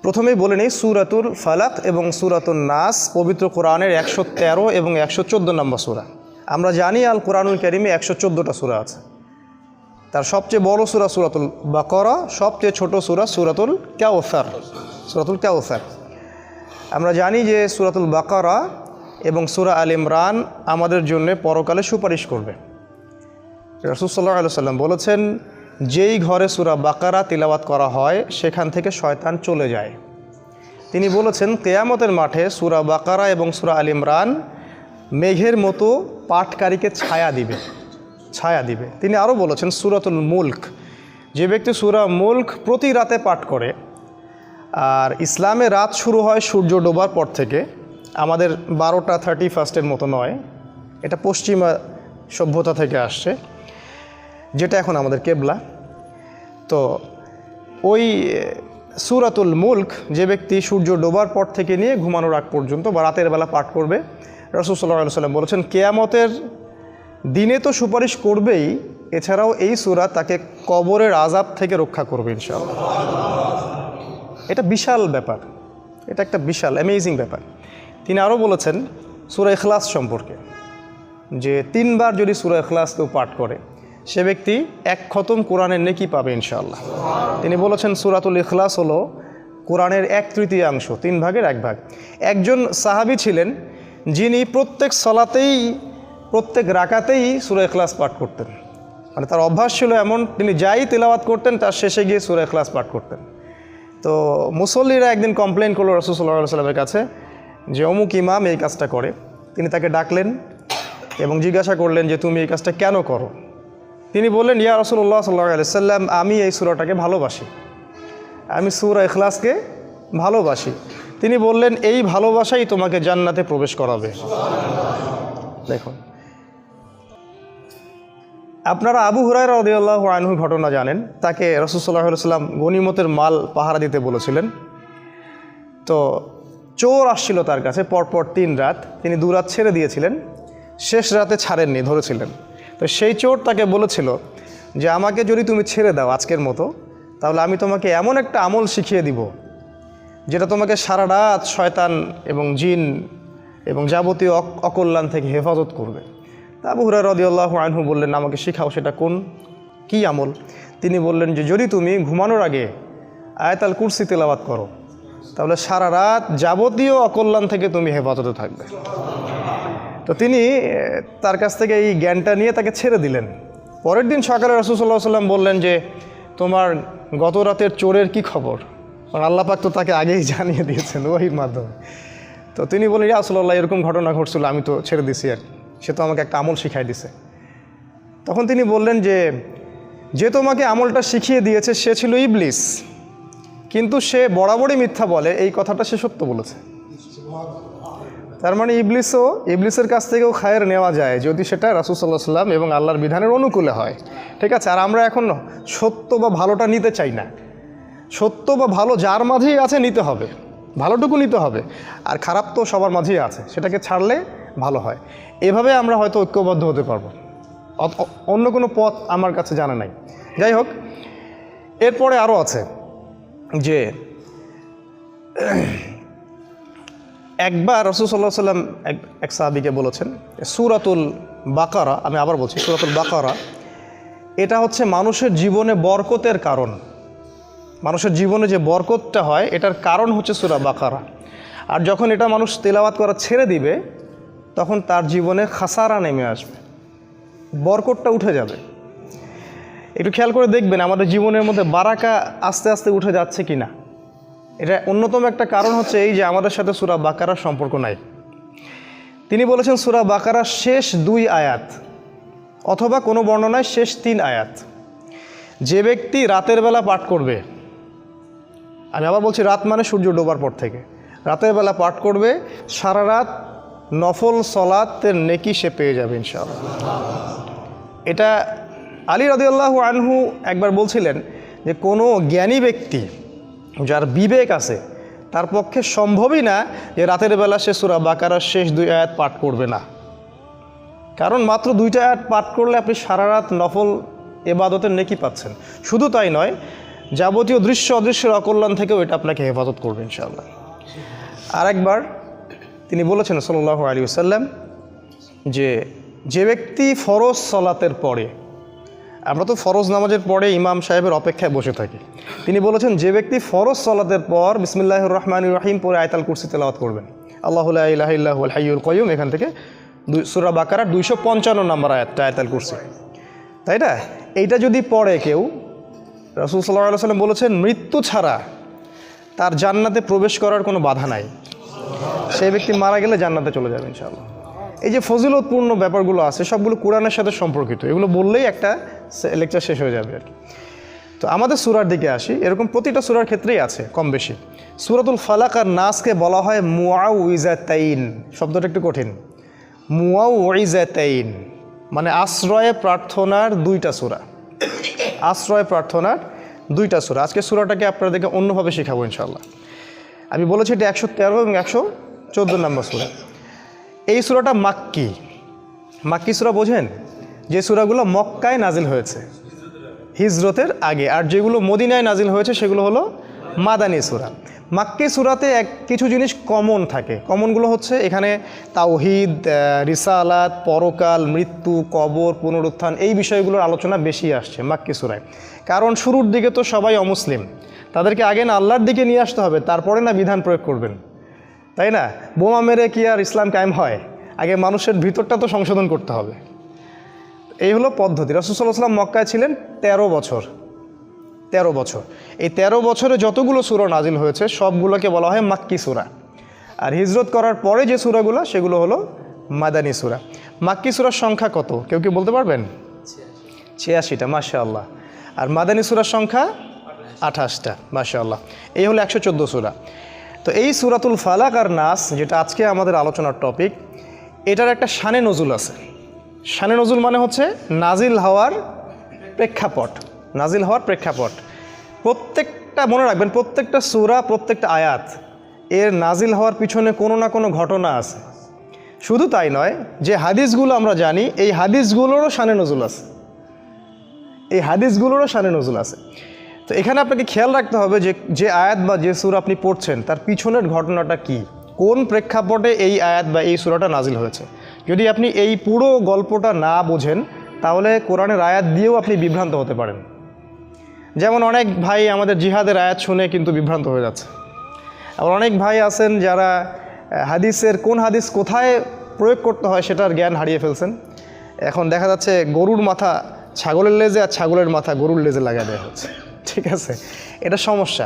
প্রথমেই বলে নেই সূরাতুল ফালাক এবং সূরাতুন নাস পবিত্র কোরআনের 113 এবং 114 নম্বর সূরা। আমরা জানি আল কোরআনুল কারীমে 114টা সূরা আছে। তার সবচেয়ে বড় সূরা সূরাতুল বাকারা, সবচেয়ে ছোট সূরা সূরাতুল কাউসার। আমরা জানি যে সূরাতুল বাকারা এবং সূরা আল ইমরান আমাদের জন্য পরকালে সুপারিশ করবে। রাসূল সাল্লাল্লাহু আলাইহি ওয়াসাল্লাম বলেছেন, যেই ঘরে সূরা বাকারা তিলাওয়াত করা হয় সেখান থেকে শয়তান চলে যায়। তিনি বলেছেন, কিয়ামতের মাঠে সূরা বাকারা এবং সূরা আল ইমরান মেঘের মতো পাঠকারীকে ছায়া দিবে। তিনি আরও বলেছেন, সূরাতুল মুলক, যে ব্যক্তি সূরা মুলক প্রতি রাতে পাঠ করে, আর ইসলামে রাত শুরু হয় সূর্য ডোবার পর থেকে, আমাদের 12টা 31 মতো নয়, এটা পশ্চিমা সভ্যতা থেকে আসছে, যেটা এখন আমাদের কেবলা। তো ওই সূরাতুল মুলক যে ব্যক্তি সূর্য ডোবার পর থেকে নিয়ে ঘুমানোর আগ পর্যন্ত বা রাতের বেলা পাঠ করবে, রাসূল সাল্লাল্লাহু আলাইহি ওয়াসাল্লাম বলেছেন, কিয়ামতের দিনে তো সুপারিশ করবেই, এছাড়াও এই সূরা তাকে কবরের আযাব থেকে রক্ষা করবে ইনশাআল্লাহ। এটা বিশাল ব্যাপার, এটা একটা বিশাল অ্যামেজিং ব্যাপার। তিনি আরও বলেছেন সূরা ইখলাস সম্পর্কে, যে 3 বার যদি সূরা ইখলাস কেউ পাঠ করে সে ব্যক্তি 1 খতম কোরআনের নেকি পাবে ইনশাআল্লাহ। তিনি বলেছেন সূরাতুল ইখলাস হলো কোরআনের 1/3, 3 ভাগের 1 ভাগ। একজন সাহাবী ছিলেন যিনি প্রত্যেক সলাতেই, প্রত্যেক রাকাতেই সূরা ইখলাস পাঠ করতেন। মানে তার অভ্যাস ছিল এমন, তিনি যাই তিলাওয়াত করতেন তার শেষে গিয়ে সূরা ইখলাস পাঠ করতেন। তো মুসল্লিরা একদিন কমপ্লেন করলো রাসূল সাল্লাল্লাহু আলাইহি ওয়াসাল্লামের কাছে যে অমুক ইমাম এই কাজটা করে। তিনি তাকে ডাকলেন এবং জিজ্ঞাসা করলেন যে তুমি এই কাজটা কেন করো? তিনি বললেন, ইয়া রাসূলুল্লাহ সাল্লাল্লাহু আলাইহি ওয়াসাল্লাম, আমি এই সূরাটাকে ভালোবাসি, আমি সূরা ইখলাসকে ভালোবাসি। তিনি বললেন, এই ভালোবাসাই তোমাকে জান্নাতে প্রবেশ করাবে। দেখুন, আপনারা আবু হুরায়রা রাদিয়াল্লাহু আনহু ঘটনা জানেন। তাকে রাসূল সাল্লাল্লাহু আলাইহি ওয়াসাল্লাম গনিমতের মাল পাহারা দিতে বলেছিলেন। তো চোর আসছিল তার কাছে পরপর 3 রাত, তিনি 2 রাত ছেড়ে দিয়েছিলেন, শেষ রাতে ছাড়েননি, ধরেছিলেন। তো সেই চোর তাকে বলেছিল যে আমাকে যদি তুমি ছেড়ে দাও আজকের মতো, তাহলে আমি তোমাকে এমন একটা আমল শিখিয়ে দিব যেটা তোমাকে সারা রাত শয়তান এবং জিন এবং যাবতীয় অকল্যাণ থেকে হেফাজত করবে। তা আবু হুরায়রা রাদিয়াল্লাহু আনহু বললেন, আমাকে শিখাও, সেটা কী আমল? তিনি বললেন যে যদি তুমি ঘুমানোর আগে আয়াতুল কুরসি তেলাওয়াত করো তাহলে সারা রাত যাবতীয় অকল্যাণ থেকে তুমি হেফাজতে থাকবে। তো তিনি তার কাছ থেকে এই জ্ঞানটা নিয়ে তাকে ছেড়ে দিলেন। পরের দিন সকালে রাসূল সাল্লাল্লাহু আলাইহি ওয়াসাল্লাম বললেন যে তোমার গত রাতের চোরের কি খবর? কারণ আল্লাহ পাক তো তাকে আগেই জানিয়ে দিয়েছেন ওহির মাধ্যমে। তো তিনি বললেন, ইয়া রাসূলুল্লাহ, এরকম ঘটনা ঘটছিল, আমি তো ছেড়ে দিছি, আর সে তো আমাকে একটা আমল শিখাই দিছে। তখন তিনি বললেন যে তোমাকে আমলটা শিখিয়ে দিয়েছে সে ছিল ইবলিস, কিন্তু সে বরাবরই মিথ্যা বলে, এই কথাটা সে সত্য বলেছে। তার মানে ইবলিসের কাছ থেকেও খায়ের নেওয়া যায় যদি সেটা রাসূল সাল্লাল্লাহু আলাইহি ওয়াসাল্লাম এবং আল্লাহর বিধানের অনুকূলে হয়। ঠিক আছে, আর আমরা এখন সত্য বা ভালোটা নিতে চাই না। সত্য বা ভালো যার মাঝেই আছে নিতে হবে, ভালোটুকু নিতে হবে, আর খারাপ তো সবার মাঝেই আছে, সেটাকে ছাড়লে ভালো হয়। এভাবে আমরা হয়তো ঐক্যবদ্ধ হতে পারবো, অন্য কোনো পথ আমার কাছে জানা নাই। যাই হোক, এরপরে আরও আছে যে একবার রাসূল সাল্লাল্লাহু আলাইহি ওয়াসাল্লাম এক সাহাবীকে বলেছেন, সূরাতুল বাকারা, আমি আবার বলছি সূরাতুল বাকারা, এটা হচ্ছে মানুষের জীবনে বরকতের কারণ। মানুষের জীবনে যে বরকতটা হয় এটার কারণ হচ্ছে সূরা বাকারা। আর যখন এটা মানুষ তেলাওয়াত করা ছেড়ে দিবে তখন তার জীবনে খাসারা নেমে আসবে, বরকতটা উঠে যাবে। একটু খেয়াল করে দেখবেন আমাদের জীবনের মধ্যে বারাকা আস্তে আস্তে উঠে যাচ্ছে কি না। এটা অন্যতম একটা কারণ হচ্ছে এই যে আমাদের সাথে সূরা বাকারার সম্পর্ক নাই। তিনি বলেছেন সূরা বাকারার শেষ 2 আয়াত অথবা কোনো বর্ণনায় শেষ 3 আয়াত যে ব্যক্তি রাতের বেলা পাঠ করবে, আমি আবার বলছি রাত মানে সূর্য ডোবার পর থেকে, রাতের বেলা পাঠ করবে, সারা রাত নফল সলাতের নেকি সে পেয়ে যাবে ইনশাআল্লাহ। এটা আলী রাদিয়াল্লাহু আনহু একবার বলছিলেন যে কোনো জ্ঞানী ব্যক্তি যার বিবেক আছে তার পক্ষে সম্ভবই না যে রাতের বেলা সে সূরা বাকারার শেষ 2 আয়াত পাঠ করবে না। কারণ মাত্র 2টা আয়াত পাঠ করলে আপনি সারা রাত নফল ইবাদতের নেকি পাচ্ছেন। শুধু তাই নয়, যাবতীয় দৃশ্য অদৃশ্যের অকল্যাণ থেকেও এটা আপনাকে হেফাজত করবে ইনশাআল্লাহ। আরেকবার তিনি বলেছেন সাল্লাল্লাহু আলাইহি ওয়াসাল্লাম যে ব্যক্তি ফরজ সালাতের পরে, আমরা তো ফরজ নামাজের পরে ইমাম সাহেবের অপেক্ষায় বসে থাকি, তিনি বলেছেন যে ব্যক্তি ফরজ সালাতের পর বিসমিল্লাহির রহমানির রহিম পরে আয়াতুল কুরসি তেলাওয়াত করবেন, আল্লাহু লা ইলাহা ইল্লা হুয়াল হাইয়ুল কাইয়ুম, এখান থেকে সূরা বাকারার 255 নম্বর আয়াতুল কুরসি, তাই না? এইটা যদি পড়ে কেউ, রাসূল সাল্লাল্লাহু আলাইহি ওয়াসাল্লাম বলেছেন মৃত্যু ছাড়া তার জান্নাতে প্রবেশ করার কোনো বাধা নাই, সেই ব্যক্তি মারা গেলে জান্নাতে চলে যাবে ইনশাআল্লাহ। এই যে ফজিলতপূর্ণ ব্যাপারগুলো আছে সবগুলো কোরআনের সাথে সম্পর্কিত, এগুলো বললেই একটা লেকচার শেষ হয়ে যাবে আর কি। তো আমাদের সূরার দিকে আসি, এরকম প্রতিটা সূরার ক্ষেত্রেই আছে কম বেশি। সূরাতুল ফালাক আর নাসকে বলা হয় মুআউইজাতাইন, শব্দটা একটু কঠিন। মুআউইজাতাইন মানে আশ্রয়ে প্রার্থনার দুইটা সূরা, আশ্রয় প্রার্থনার দুইটা সূরা। আজকে সূরাটাকে আপনাদেরকে অন্যভাবে শেখাবো ইনশাআল্লাহ। আমি বলেছি এটা 113 এবং 114 নম্বর সূরা। এই সূরাটা মাক্কি, মাক্কি সূরা বোঝেন? যে সূরাগুলো মক্কায় নাজিল হয়েছে হিজরতের আগে, আর যেগুলো মদিনায় নাজিল হয়েছে সেগুলো হলো মাদানী সূরা। মাক্কি সূরাতে কিছু জিনিস কমন থাকে, কমনগুলো হচ্ছে এখানে তাওহীদ, রিসালাত, পরকাল, মৃত্যু, কবর, পুনরুত্থান, এই বিষয়গুলোর আলোচনা বেশি আসছে মাক্কি সূরায়। কারণ শুরুর দিকে তো সবাই অমুসলিম, তাদেরকে আগে না আল্লাহর দিকে নিয়ে আসতে হবে, তারপরে না বিধান প্রয়োগ করবেন, তাই না? বোমা মেরে কি আর ইসলাম কায়েম হয়? আগে মানুষের ভিতরটা তো সংশোধন করতে হবে। এই হলো পদ্ধতি। রাসূল সাল্লাল্লাহু আলাইহি ওয়াসাল্লাম মক্কায় ছিলেন 13 বছর। 13 বছর, এই 13 বছরে যতগুলো সূরা নাজিল হয়েছে সবগুলোকে বলা হয় মাক্কি সূরা। আর হিজরত করার পরে যে সূরাগুলো সেগুলো হলো মাদানী সূরা। মাক্কি সূরার সংখ্যা কত কেউ কি বলতে পারবেন? 86টা, মাশাআল্লাহ। আর মাদানী সূরার সংখ্যা 28টা, মাশাআল্লাহ। এই হলো 114 সূরা। তো এই সূরাতুল ফালাক আর নাস, যেটা আজকে আমাদের আলোচনার টপিক, এটার একটা শানে নজুল আছে। শানে নজুল মানে হচ্ছে নাজিল হওয়ার প্রেক্ষাপট, নাজিল হওয়ার প্রেক্ষাপট। প্রত্যেকটা মনে রাখবেন, প্রত্যেকটা সূরা, প্রত্যেকটা আয়াত এর নাজিল হওয়ার পিছনে কোনো না কোনো ঘটনা আছে। শুধু তাই নয়, যে হাদিসগুলো আমরা জানি এই হাদিসগুলোরও শানে নজুল আছে, এই হাদিসগুলোরও শানে নজুল আছে। তো এখানে আপনাকে খেয়াল রাখতে হবে যে আয়াত বা যে সূরা আপনি পড়ছেন তার পিছনের ঘটনাটা কি, কোন প্রেক্ষাপটে এই আয়াত বা এই সূরাটা নাজিল হয়েছে। যদি আপনি এই পুরো গল্পটা না বোঝেন তাহলে কোরআনের আয়াত দিয়েও আপনি বিভ্রান্ত হতে পারেন। যেমন অনেক ভাই আমাদের জিহাদের আয়াত শুনে কিন্তু বিভ্রান্ত হয়ে যাচ্ছে। আবার অনেক ভাই আছেন যারা হাদিসের কোন হাদিস কোথায় প্রয়োগ করতে হয় সেটার জ্ঞান হারিয়ে ফেলছেন। এখন দেখা যাচ্ছে গরুর মাথা ছাগলের লেজে আর ছাগলের মাথা গরুর লেজে লাগাই দেওয়া হচ্ছে, ঠিক আছে? এটা সমস্যা।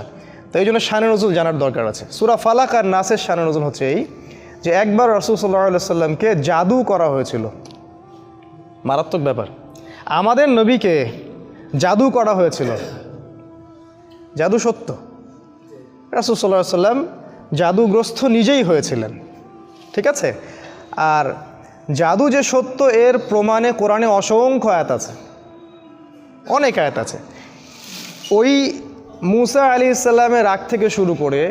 তো এই জন্য শানে নজুল জানার দরকার আছে। সূরা ফালাক আর নাসের শানে নজুল হচ্ছে এই যে একবার রাসূল সাল্লাল্লাহু আলাইহি ওয়াসাল্লামকে জাদু করা হয়েছিল। মারাত্মক ব্যাপার, আমাদের নবীকে জাদু করা হয়েছিল। জাদু সত্য, রাসূল সাল্লাল্লাহু আলাইহি ওয়াসাল্লাম জাদুগ্রস্ত নিজেই হয়েছিলেন, ঠিক আছে? আর জাদু যে সত্য এর প্রমাণে কোরআনে অসংখ্য আয়াত আছে, অনেক আয়াত আছে। ওই মুসা আলাইহিস সালামের রাগ থেকে শুরু করে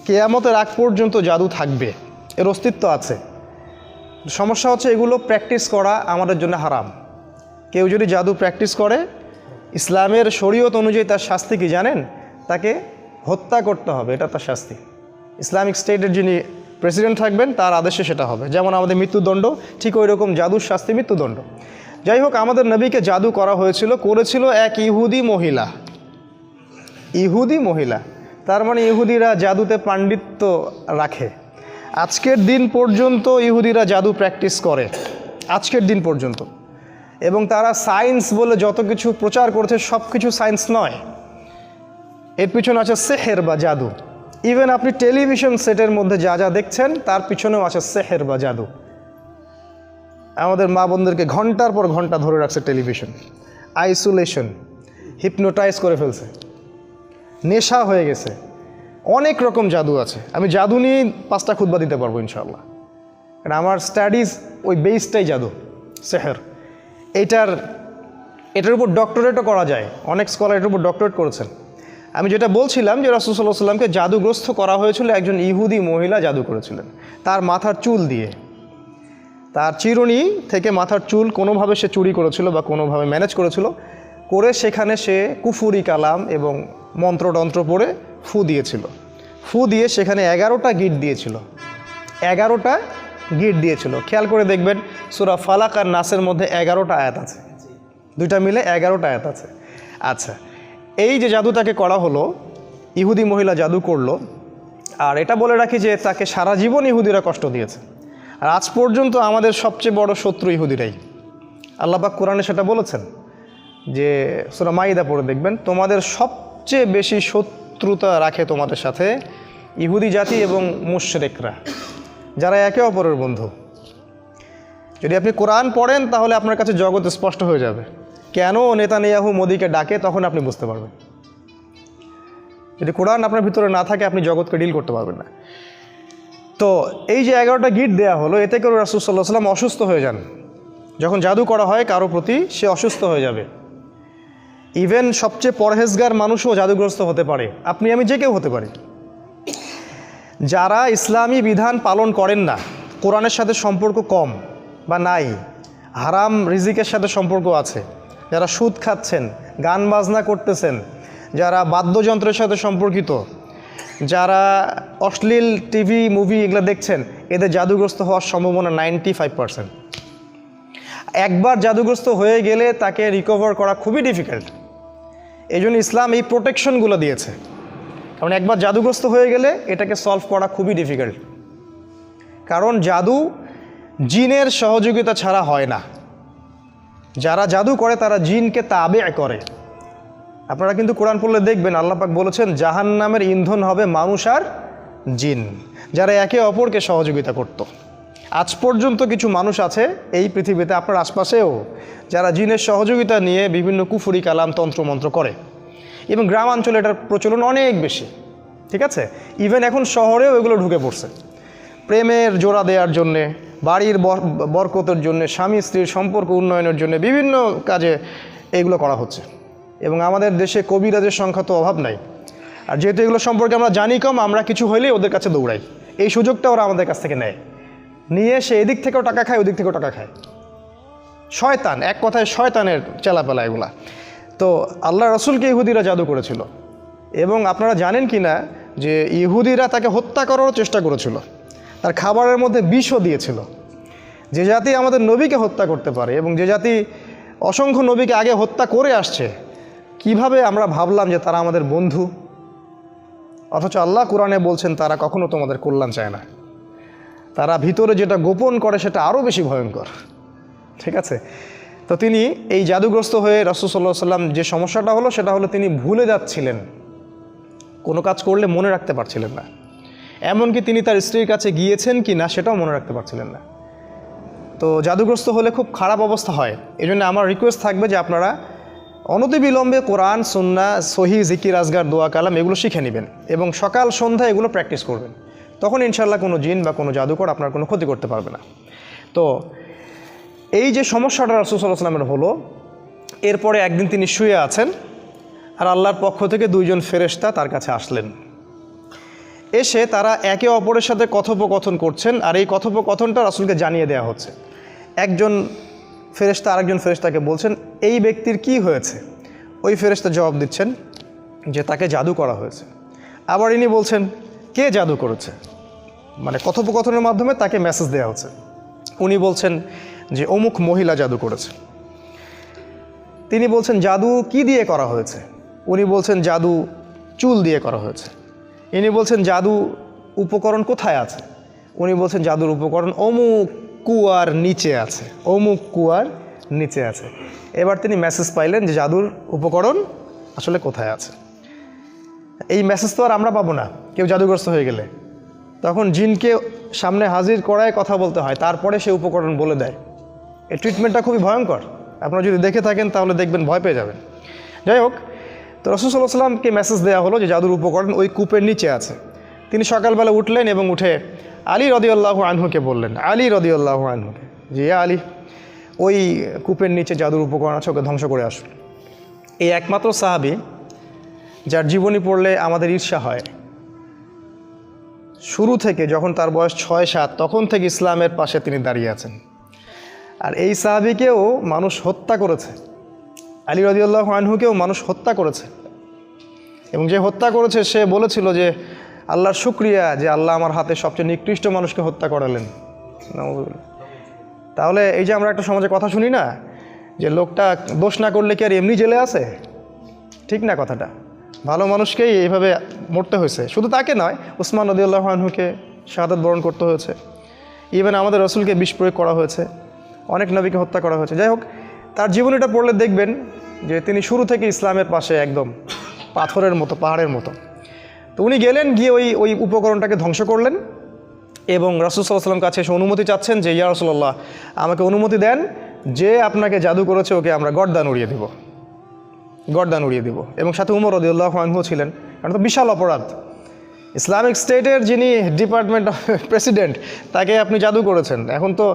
কিয়ামতের আগ পর্যন্ত জাদু থাকবে, এর অস্তিত্ব আছে। সমস্যা হচ্ছে এগুলো প্র্যাকটিস করা আমাদের জন্য হারাম। কেউ যদি জাদু প্র্যাকটিস করে, ইসলামের শরীয়ত অনুযায়ী তার শাস্তি কি জানেন? তাকে হত্যা করতে হবে, এটা তার শাস্তি। ইসলামিক স্টেটের যিনি প্রেসিডেন্ট থাকবেন তার আদেশে সেটা হবে। যেমন আমাদের মৃত্যুদণ্ড, ঠিক ওই রকম জাদুর শাস্তি মৃত্যুদণ্ড। যাই হোক, আমাদের নবীকে জাদু করা হয়েছিল, করেছিল এক ইহুদি মহিলা। ইহুদি মহিলা, তার মানে ইহুদিরা জাদুতে পাণ্ডিত্য রাখে। আজকের দিন পর্যন্ত ইহুদিরা জাদু প্র্যাকটিস করে, আজকের দিন পর্যন্ত। এবং তারা সায়েন্স বলে যত কিছু প্রচার করছে সব কিছু সায়েন্স নয়, এর পিছনে আছে সেহের বা জাদু। ইভেন আপনি টেলিভিশন সেটের মধ্যে যা যা দেখছেন তার পিছনেও আছে সেহের বা জাদু। আমাদের মা বোনদেরকে ঘন্টার পর ঘন্টা ধরে রাখছে টেলিভিশন, আইসোলেশন, হিপনোটাইজ করে ফেলছে, নেশা হয়ে গেছে। অনেক রকম জাদু আছে। আমি জাদু নিয়ে 5টা খুতবা দিতে পারবো ইনশাআল্লাহ, কারণ আমার স্টাডিজ ওই বেসটাই জাদু, সেহের। এটার উপর ডক্টরেটও করা যায়, অনেক স্কলার এটার উপর ডক্টরেট করেছেন। আমি যেটা বলছিলাম যে রাসূল সাল্লাল্লাহু আলাইহি ওয়াসাল্লামকে জাদুগ্রস্ত করা হয়েছিল, একজন ইহুদি মহিলা জাদু করেছিলেন তার মাথার চুল দিয়ে। তার চিরুনি থেকে মাথার চুল কোনোভাবে সে চুরি করেছিল বা কোনোভাবে ম্যানেজ করেছিল, করে সেখানে সে কুফুরি কালাম এবং মন্ত্রতন্ত্র পড়ে ফু দিয়েছিল। ফু দিয়ে সেখানে 11টা গিট দিয়েছিল, 11টা গিট দিয়েছিল। খেয়াল করে দেখবেন সূরা ফালাক আর নাসের মধ্যে 11টা আয়াত আছে, দুইটা মিলে 11টা আয়াত আছে। আচ্ছা, এই যে জাদু তাকে করা হলো, ইহুদি মহিলা জাদু করলো, আর এটা বলে রাখি যে তাকে সারা জীবন ইহুদিরা কষ্ট দিয়েছে। আর আজ পর্যন্ত আমাদের সবচেয়ে বড় শত্রু ইহুদিরাই। আল্লাহ পাক কোরআনে সেটা বলেছেন যে সূরা মাইদা পড়ে দেখবেন, তোমাদের সবচেয়ে বেশি শত্রুতা রাখে তোমাদের সাথে ইহুদি জাতি এবং মুশরিকরা, যারা একে অপরের বন্ধু। যদি আপনি কোরআন পড়েন তাহলে আপনার কাছে জগৎ স্পষ্ট হয়ে যাবে। কেন নেতানিয়াহু মোদিকে ডাকে তখন আপনি বুঝতে পারবেন। যদি কোরআন আপনার ভিতরে না থাকে আপনি জগৎকে ডিল করতে পারবেন না। তো এই যে 11টা গিট দেওয়া হলো, এতে করে রাসূল সাল্লাল্লাহু আলাইহি ওয়াসাল্লাম অসুস্থ হয়ে যান। যখন জাদু করা হয় কারো প্রতি, সে অসুস্থ হয়ে যাবে। ইভেন সবচেয়ে পরহেজগার মানুষও জাদুগ্রস্ত হতে পারে, আপনি আমি যে কেউ হতে পারি। যারা ইসলামী বিধান পালন করেন না, কোরআনের সাথে সম্পর্ক কম বা নাই, হারাম রিজিকের সাথে সম্পর্ক আছে, যারা সুদ খাচ্ছেন, গান বাজনা করতেছেন, যারা বাদ্যযন্ত্রের সাথে সম্পর্কিত, যারা অশ্লীল টিভি মুভি এগুলো দেখছেন, এদের জাদুগ্রস্ত হওয়ার সম্ভাবনা 95%। একবার জাদুগ্রস্ত হয়ে গেলে তাকে রিকভার করা খুবই ডিফিকাল্ট। এই জন্য ইসলাম এই প্রোটেকশনগুলো দিয়েছে, কারণ একবার জাদুগ্রস্ত হয়ে গেলে এটাকে সলভ করা খুবই ডিফিকাল্ট। কারণ জাদু জিনের সহযোগিতা ছাড়া হয় না। যারা জাদু করে তারা জিনকে তাবে করে। আপনারা কিন্তু কোরআন পড়লে দেখবেন আল্লাহ পাক বলেছেন জাহান্নামের ইন্ধন হবে মানুষ আর জিন, যারা একে অপরকে সহযোগিতা করত। আজ পর্যন্ত কিছু মানুষ আছে এই পৃথিবীতে, আপনার আশপাশেও, যারা জিনের সহযোগিতা নিয়ে বিভিন্ন কুফরি কালাম তন্ত্রমন্ত্র করে, এবং গ্রামাঞ্চলে এটার প্রচলন অনেক বেশি। ঠিক আছে, ইভেন এখন শহরেও এগুলো ঢুকে পড়ছে। প্রেমের জোড়া দেওয়ার জন্যে, বাড়ির বরকতের জন্যে, স্বামী স্ত্রীর সম্পর্ক উন্নয়নের জন্য বিভিন্ন কাজে এগুলো করা হচ্ছে। এবং আমাদের দেশে কবিরাজের সংখ্যা তো অভাব নাই। আর যেহেতু এগুলো সম্পর্কে আমরা জানি কম, আমরা কিছু হইলেই ওদের কাছে দৌড়াই। এই সুযোগটা ওরা আমাদের কাছ থেকে নেয়, নিয়ে সে এদিক থেকেও টাকা খায়, ওদিক থেকেও টাকা খায়। শয়তান, এক কথায় শয়তানের চেলাপেলা এগুলা। তো আল্লাহ রসুলকে ইহুদিরা জাদু করেছিল, এবং আপনারা জানেন কি না যে ইহুদিরা তাকে হত্যা করারও চেষ্টা করেছিল, তার খাবারের মধ্যে বিষও দিয়েছিল। যে জাতি আমাদের নবীকে হত্যা করতে পারে এবং যে জাতি অসংখ্য নবীকে আগে হত্যা করে আসছে, কিভাবে আমরা ভাবলাম যে তারা আমাদের বন্ধু? অথচ আল্লাহ কোরআনে বলছেন তারা কখনো তোমাদের কল্যাণ চায় না, তারা ভিতরে যেটা গোপন করে সেটা আরও বেশি ভয়ঙ্কর। ঠিক আছে, তো তিনি এই জাদুগ্রস্ত হয়ে রাসূল সাল্লাল্লাহু আলাইহি ওয়াসাল্লাম যে সমস্যাটা হলো সেটা হলো তিনি ভুলে যাচ্ছিলেন, কোনো কাজ করলে মনে রাখতে পারছিলেন না। এমনকি তিনি তার স্ত্রীর কাছে গিয়েছেন কি না সেটাও মনে রাখতে পারছিলেন না। তো জাদুগ্রস্ত হলে খুব খারাপ অবস্থা হয়। এই জন্য আমার রিকোয়েস্ট থাকবে যে আপনারা অনতিবিলম্বে কোরআন, সুন্নাহ, সহিহ, জিকির, আজগার, দোয়া, কালাম এগুলো শিখে নেবেন এবং সকাল সন্ধ্যা এগুলো প্র্যাকটিস করবেন। তখন ইনশাআল্লাহ কোনো জিন বা কোনো জাদুকর আপনার কোনো ক্ষতি করতে পারবে না। তো এই যে সমস্যাটা রাসূল সাল্লাল্লাহু আলাইহি ওয়াসাল্লামের হলো, এরপরে একদিন তিনি শুয়ে আছেন আর আল্লাহর পক্ষ থেকে দুইজন ফেরেশতা তার কাছে আসলেন। এসে তারা একে অপরের সাথে কথোপকথন করছেন, আর এই কথোপকথনটা রাসূলকে জানিয়ে দেওয়া হচ্ছে। একজন ফেরেশতা আরেকজন ফেরেশতাকে বলছেন এই ব্যক্তির কি হয়েছে। ওই ফেরেশতা জবাব দিচ্ছেন যে তাকে জাদু করা হয়েছে। আবার ইনি বলছেন কে জাদু করেছে, মানে কথোপকথনের মাধ্যমে তাকে মেসেজ দেওয়া হচ্ছে। উনি বলছেন যে অমুক মহিলা জাদু করেছে। তিনি বলছেন জাদু কি দিয়ে করা হয়েছে? উনি বলছেন জাদু চুল দিয়ে করা হয়েছে। ইনি বলছেন জাদু উপকরণ কোথায় আছে? উনি বলছেন জাদুর উপকরণ অমুক কুয়ার নিচে আছে, অমুক কুয়ার নিচে আছে। এবার তিনি মেসেজ পাইলেন যে জাদুর উপকরণ আসলে কোথায় আছে। এই মেসেজ তো আর আমরা পাবো না কেউ জাদুগ্রস্ত হয়ে গেলে, তখন জিনকে সামনে হাজির করায় কথা বলতে হয়, তারপরে সে উপকরণ বলে দেয়। এই ট্রিটমেন্টটা খুবই ভয়ঙ্কর, আপনারা যদি দেখে থাকেন তাহলে দেখবেন ভয় পেয়ে যাবেন। যাই হোক, তো রাসূল সাল্লাল্লাহু আলাইহি ওয়াসাল্লামকে মেসেজ দেওয়া হলো যে জাদুর উপকরণ ওই কূপের নিচে আছে। তিনি সকালবেলা উঠলেন এবং উঠে আলী রাদিয়াল্লাহু আনহুকে বললেন, আলী রাদিয়াল্লাহু আনহুকে, যে আলী ওই কূপের নিচে জাদুর উপকরণ আছে, ওকে ধ্বংস করে আসুন। এই একমাত্র সাহাবী যার জীবনী পড়লে আমাদের ঈর্ষা হয়। শুরু থেকে যখন তার বয়স 6-7 তখন থেকে ইসলামের পাশে তিনি দাঁড়িয়ে আছেন। আর এই সাহাবীকেও মানুষ হত্যা করেছে। আলী রাদিয়াল্লাহু আনহুকেও মানুষ হত্যা করেছে, এবং যে হত্যা করেছে সে বলেছিল যে আল্লাহর শুকরিয়া যে আল্লাহ আমার হাতে সবচেয়ে নিকৃষ্ট মানুষকে হত্যা করালেন। তাহলে এই যে আমরা একটা সমাজে কথা শুনি না যে লোকটা দোষ না করলে কি আর এমনি জেলে আছে, ঠিক না কথাটা। ভালো মানুষকেই এইভাবে মরতে হয়েছে, শুধু তাকে নয়, উসমান রাদিয়াল্লাহু আনহুকে শাহাদাত বরণ করতে হয়েছে, ইভেন আমাদের রসুলকে বিষ প্রয়োগ করা হয়েছে, অনেক নবীকে হত্যা করা হয়েছে। যাই হোক, তার জীবনীটা পড়লে দেখবেন যে তিনি শুরু থেকে ইসলামের পাশে একদম পাথরের মতো, পাহাড়ের মতো। তো উনি গেলেন, গিয়ে ওই উপকরণটাকে ধ্বংস করলেন এবং রাসূল সাল্লাল্লাহু আলাইহি ওয়াসাল্লাম কাছে এসে অনুমতি চাচ্ছেন যে ইয়া রাসূলুল্লাহ, আমাকে অনুমতি দেন, যে আপনাকে জাদু করেছে ওকে আমরা গর্দান উড়িয়ে দেব, গর্দান উড়িয়ে দেব। এবং সাথে উমর রাদিয়াল্লাহু আনহু ছিলেন, কারণ তো বিশাল অপরাধ, ইসলামিক স্টেটের যিনি ডিপার্টমেন্ট প্রেসিডেন্ট তাকে আপনি জাদু করেছেন। এখন তো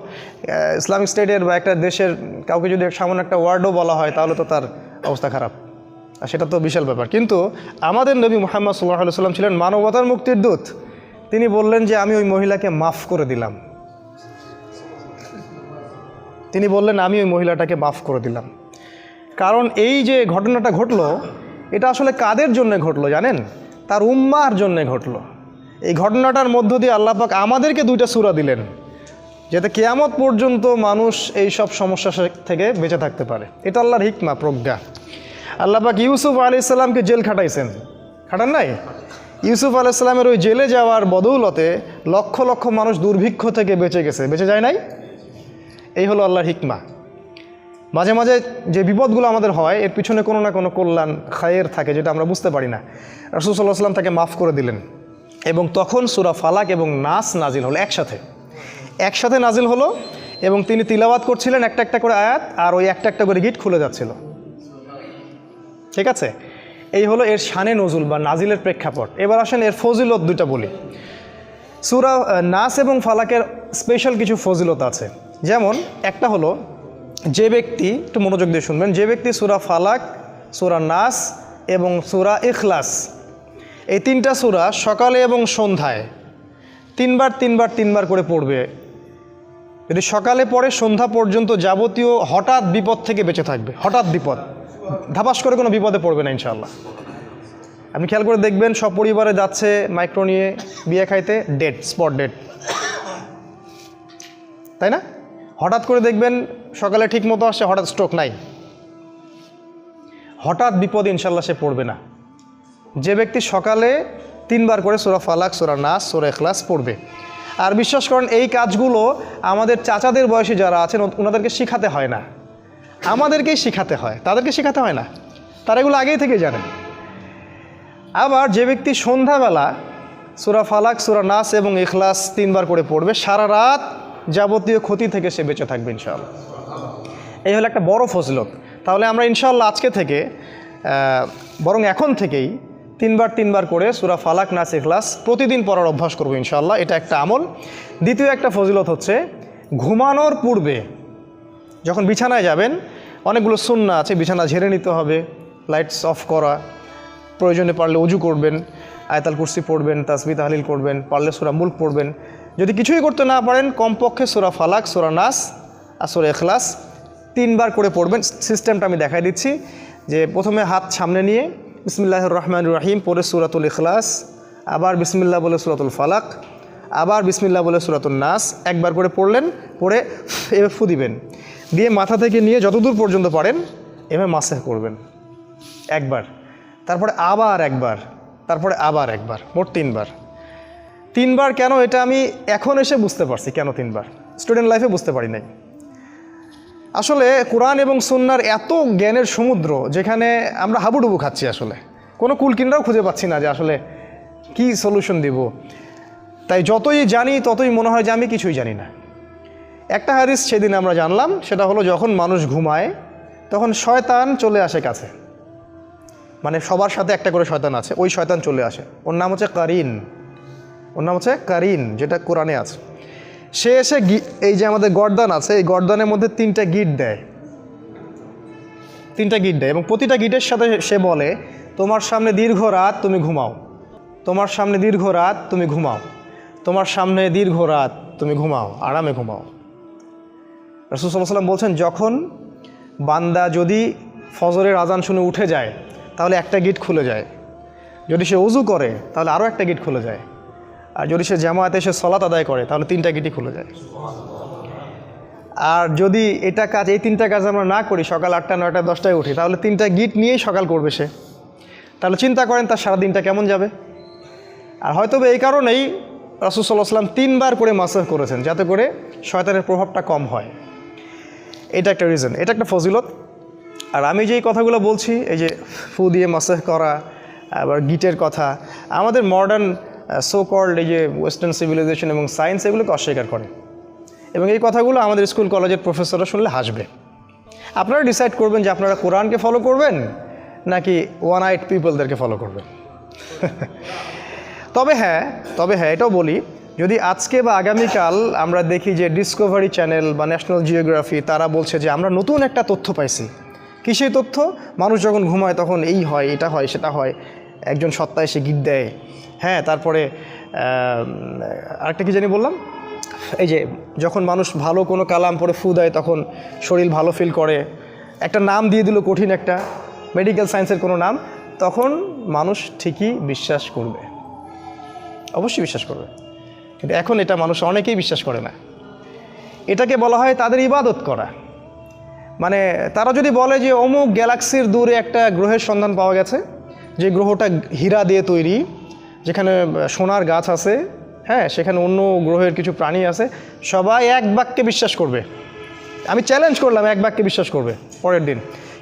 ইসলামিক স্টেটের বা একটা দেশের কাউকে যদি সামান্য একটা ওয়ার্ডও বলা হয় তাহলে তো তার অবস্থা খারাপ, আর সেটা তো বিশাল ব্যাপার। কিন্তু আমাদের নবী মুহাম্মদ সাল্লাল্লাহু আলাইহি ওয়াসাল্লাম ছিলেন মানবতার মুক্তির দূত। তিনি বললেন যে আমি ওই মহিলাকে মাফ করে দিলাম, তিনি বললেন আমি ওই মহিলাটাকে মাফ করে দিলাম। কারণ এই যে ঘটনাটা ঘটলো, এটা আসলে কাদের জন্য ঘটলো জানেন? তার উম্মাহর জন্য ঘটলো। এই ঘটনাটার মধ্য দিয়ে আল্লাহ পাক আমাদেরকে 2টা সূরা দিলেন, যাতে কিয়ামত পর্যন্ত মানুষ এই সব সমস্যা থেকে বেঁচে থাকতে পারে। এটা আল্লাহর হিকমা, প্রজ্ঞা। আল্লাহ পাক ইউসুফ আলাইহিস সালামকে জেল খাটাইছেন, খাটান নাই? ইউসুফ আলাইহিস সালামের ওই জেলে যাওয়ার বদৌলতে লক্ষ লক্ষ মানুষ দুর্ভিক্ষ থেকে বেঁচে গেছে, বেঁচে যায় নাই? এই হলো আল্লাহর হিকমা। মাঝে মাঝে যে বিপদগুলো আমাদের হয় এর পিছনে কোনো না কোনো কল্যাণ, খায়ের থাকে, যেটা আমরা বুঝতে পারি না। রাসূল সাল্লাল্লাহু আলাইহি ওয়াসাল্লাম তাকে মাফ করে দিলেন, এবং তখন সূরা ফালাক এবং নাস নাজিল হলো একসাথে নাজিল হলো, এবং তিনি তিলাওয়াত করছিলেন একটা একটা করে আয়াত, আর ওই একটা একটা করে গিট খুলে যাচ্ছিল। ঠিক আছে, এই হলো এর শানে নজুল বা নাজিলের প্রেক্ষাপট। এবার আসেন এর ফজিলত 2টা বলি। সূরা নাস এবং ফালাকের স্পেশাল কিছু ফজিলত আছে। যেমন একটা হলো, যে ব্যক্তি, একটু মনোযোগ দিয়ে শুনবেন, যে ব্যক্তি সূরা ফালাক, সূরা নাস এবং সূরা ইখলাস, এই 3টা সূরা সকালে এবং সন্ধ্যায় 3বার করে পড়বে, যদি সকালে পড়ে সন্ধ্যা পর্যন্ত যাবতীয় হঠাৎ বিপদ থেকে বেঁচে থাকবে। হঠাৎ বিপদ, ধাপাস করে কোনো বিপদে পড়বে না ইনশাআল্লাহ। আপনি খেয়াল করে দেখবেন, সব পরিবারে যাচ্ছে মাইক্রো নিয়ে বিয়ে খাইতে, ডেট, স্পট ডেট, তাই না? হঠাৎ করে দেখবেন সকালে ঠিক মতো আসে, হঠাৎ স্ট্রোক নাই। হঠাৎ বিপদ ইনশাল্লাহ সে পড়বে না। যে ব্যক্তি সকালে 3বার করে সূরা ফালাক, সূরা নাস, সূরা ইখলাস পড়বে। আর বিশ্বাস করেন, এই কাজগুলো আমাদের চাচাদের বয়সী যারা আছেন ওনাদেরকে শিখাতে হয় না, আমাদেরকেই শিখাতে হয়, তাদেরকে শিখাতে হয় না, তারা এগুলো আগেই থেকে জানেন। আবার যে ব্যক্তি সন্ধ্যাবেলা সূরা ফালাক, সূরা নাস এবং ইখলাস 3বার করে পড়বে, সারা রাত যাবতীয় ক্ষতি থেকে সে বেঁচে থাকবে ইনশাআল্লাহ। এই হলো একটা বড় ফজিলত। তাহলে আমরা ইনশাআল্লাহ আজকে থেকে, বরং এখন থেকেই 3বার করে সূরা ফালাক, নাস, ইখলাস প্রতিদিন পড়ার অভ্যাস করব ইনশাআল্লাহ। এটা একটা আমল। দ্বিতীয় একটা ফজিলত হচ্ছে, ঘুমানোর পূর্বে যখন বিছানায় যাবেন, অনেকগুলো সুন্নাহ আছে, বিছানা ঝেড়ে নিতে হবে, লাইটস অফ করা, প্রয়োজনে পারলে ওযু করবেন, আয়াতুল কুরসি পড়বেন, তাসবিহ তাহলিল করবেন, পারলে সূরা মুলক পড়বেন। যদি কিছুই করতে না পারেন, কমপক্ষে সূরা ফালাক, সূরা নাস আর সূরা ইখলাস 3বার করে পড়বেন। সিস্টেমটা আমি দেখাই দিচ্ছি, যে প্রথমে হাত সামনে নিয়ে বিসমিল্লাহির রহমানির রহিম পড়ে সূরাতুল ইখলাস, আবার বিসমিল্লাহ বলে সূরাতুল ফালাক, আবার বিসমিল্লাহ বলে সূরাতুল নাস, একবার করে পড়লেন, পড়ে এভাবে ফু দিবেন, দিয়ে মাথা থেকে নিয়ে যতদূর পর্যন্ত পারেন এভাবে মাসহ করবেন একবার, তারপরে আবার একবার, তারপরে আবার একবার, মোট 3বার। কেন এটা আমি এখন এসে বুঝতে পারছি, কেন 3বার, স্টুডেন্ট লাইফে বুঝতে পারি নাই। আসলে কোরআন এবং সুন্নাহর এত জ্ঞানের সমুদ্র, যেখানে আমরা হাবুডুবু খাচ্ছি, আসলে কোনো কুল কিনারাও খুঁজে পাচ্ছি না যে আসলে কি সলিউশন দিব। তাই যতই জানি ততই মনে হয় যে আমি কিছুই জানি না। একটা হাদিস সেদিন আমরা জানলাম, সেটা হলো যখন মানুষ ঘুমায় তখন শয়তান চলে আসে কাছে, মানে সবার সাথে একটা করে শয়তান আছে, ওই শয়তান চলে আসে, ওর নাম হচ্ছে কারিন, যেটা কোরআনে আছে। সে এসে এই যে আমাদের গর্দান আছে, এই গর্দানের মধ্যে 3টা গিট দেয়, এবং প্রতিটা গিটের সাথে সে বলে, তোমার সামনে দীর্ঘ রাত, তুমি ঘুমাও, তোমার সামনে দীর্ঘ রাত, তুমি ঘুমাও, তোমার সামনে দীর্ঘ রাত, তুমি ঘুমাও, আরামে ঘুমাও। রাসূল সাল্লাল্লাহু আলাইহি ওয়াসাল্লাম বলছেন, যখন বান্দা যদি ফজরের আজান শুনে উঠে যায় তাহলে একটা গেট খুলে যায়, যদি সে ওযু করে তাহলে আরও একটা গেট খুলে যায়, আর যদি সে জামায়াতে এসে সালাত আদায় করে তাহলে 3টা গেটই খুলে যায়। আর যদি এই 3টা কাজ আমরা না করি, সকাল 8টা 9টা 10টায় উঠি, তাহলে 3টা গিট নিয়েই সকাল করবে সে। তাহলে চিন্তা করেন তার সারা দিনটা কেমন যাবে। আর হয়তো এই কারণেই রাসূল সাল্লাল্লাহু আলাইহি ওয়াসাল্লাম 3বার করে মাসাহ করেছেন, যাতে করে শয়তানের প্রভাবটা কম হয়। এটা একটা রিজন, এটা একটা ফজিলত। আর আমি যেই কথাগুলো বলছি, এই যে ফু দিয়ে মাসাহ করা, আবার গিটের কথা, আমাদের মডার্ন সো কল্ড এই যে ওয়েস্টার্ন সিভিলাইজেশন এবং সায়েন্স এগুলোকে অস্বীকার করে, এবং এই কথাগুলো আমাদের স্কুল কলেজের প্রফেসররা শুনলে হাসবে। আপনারা ডিসাইড করবেন যে আপনারা কোরআনকে ফলো করবেন নাকি ওয়ান আইট পিপলদেরকে ফলো করবেন। তবে হ্যাঁ এটাও বলি, যদি আজকে বা আগামীকাল আমরা দেখি যে ডিসকভারি চ্যানেল বা ন্যাশনাল জিওগ্রাফি তারা বলছে যে আমরা নতুন একটা তথ্য পাইছি, কী সেই তথ্য? মানুষ যখন ঘুমায় তখন এই হয়, এটা হয়, সেটা হয়, একজন সত্তা এসে গিট দেয়, হ্যাঁ, তারপরে আরেকটা কী জানি বললাম, এই যে যখন মানুষ ভালো কোনো কালাম পড়ে ফু দেয় তখন শরীর ভালো ফিল করে, একটা নাম দিয়ে দিল কঠিন একটা মেডিকেল সায়েন্সের কোনো নাম, তখন মানুষ ঠিকই বিশ্বাস করবে, অবশ্যই বিশ্বাস করবে। কিন্তু এখন এটা মানুষ অনেকেই বিশ্বাস করে না। এটাকে বলা হয় তাদের ইবাদত করা। মানে তারা যদি বলে যে অমুক গ্যালাক্সির দূরে একটা গ্রহের সন্ধান পাওয়া গেছে, যে গ্রহটা হীরা দিয়ে তৈরি, যেখানে সোনার গাছ আছে, হ্যাঁ, সেখানে অন্য গ্রহের কিছু প্রাণী আছে, সবাই এক বাক্যে বিশ্বাস করবে। আমি চ্যালেঞ্জ করলাম, এক বাক্যে বিশ্বাস করবে পরের দিন।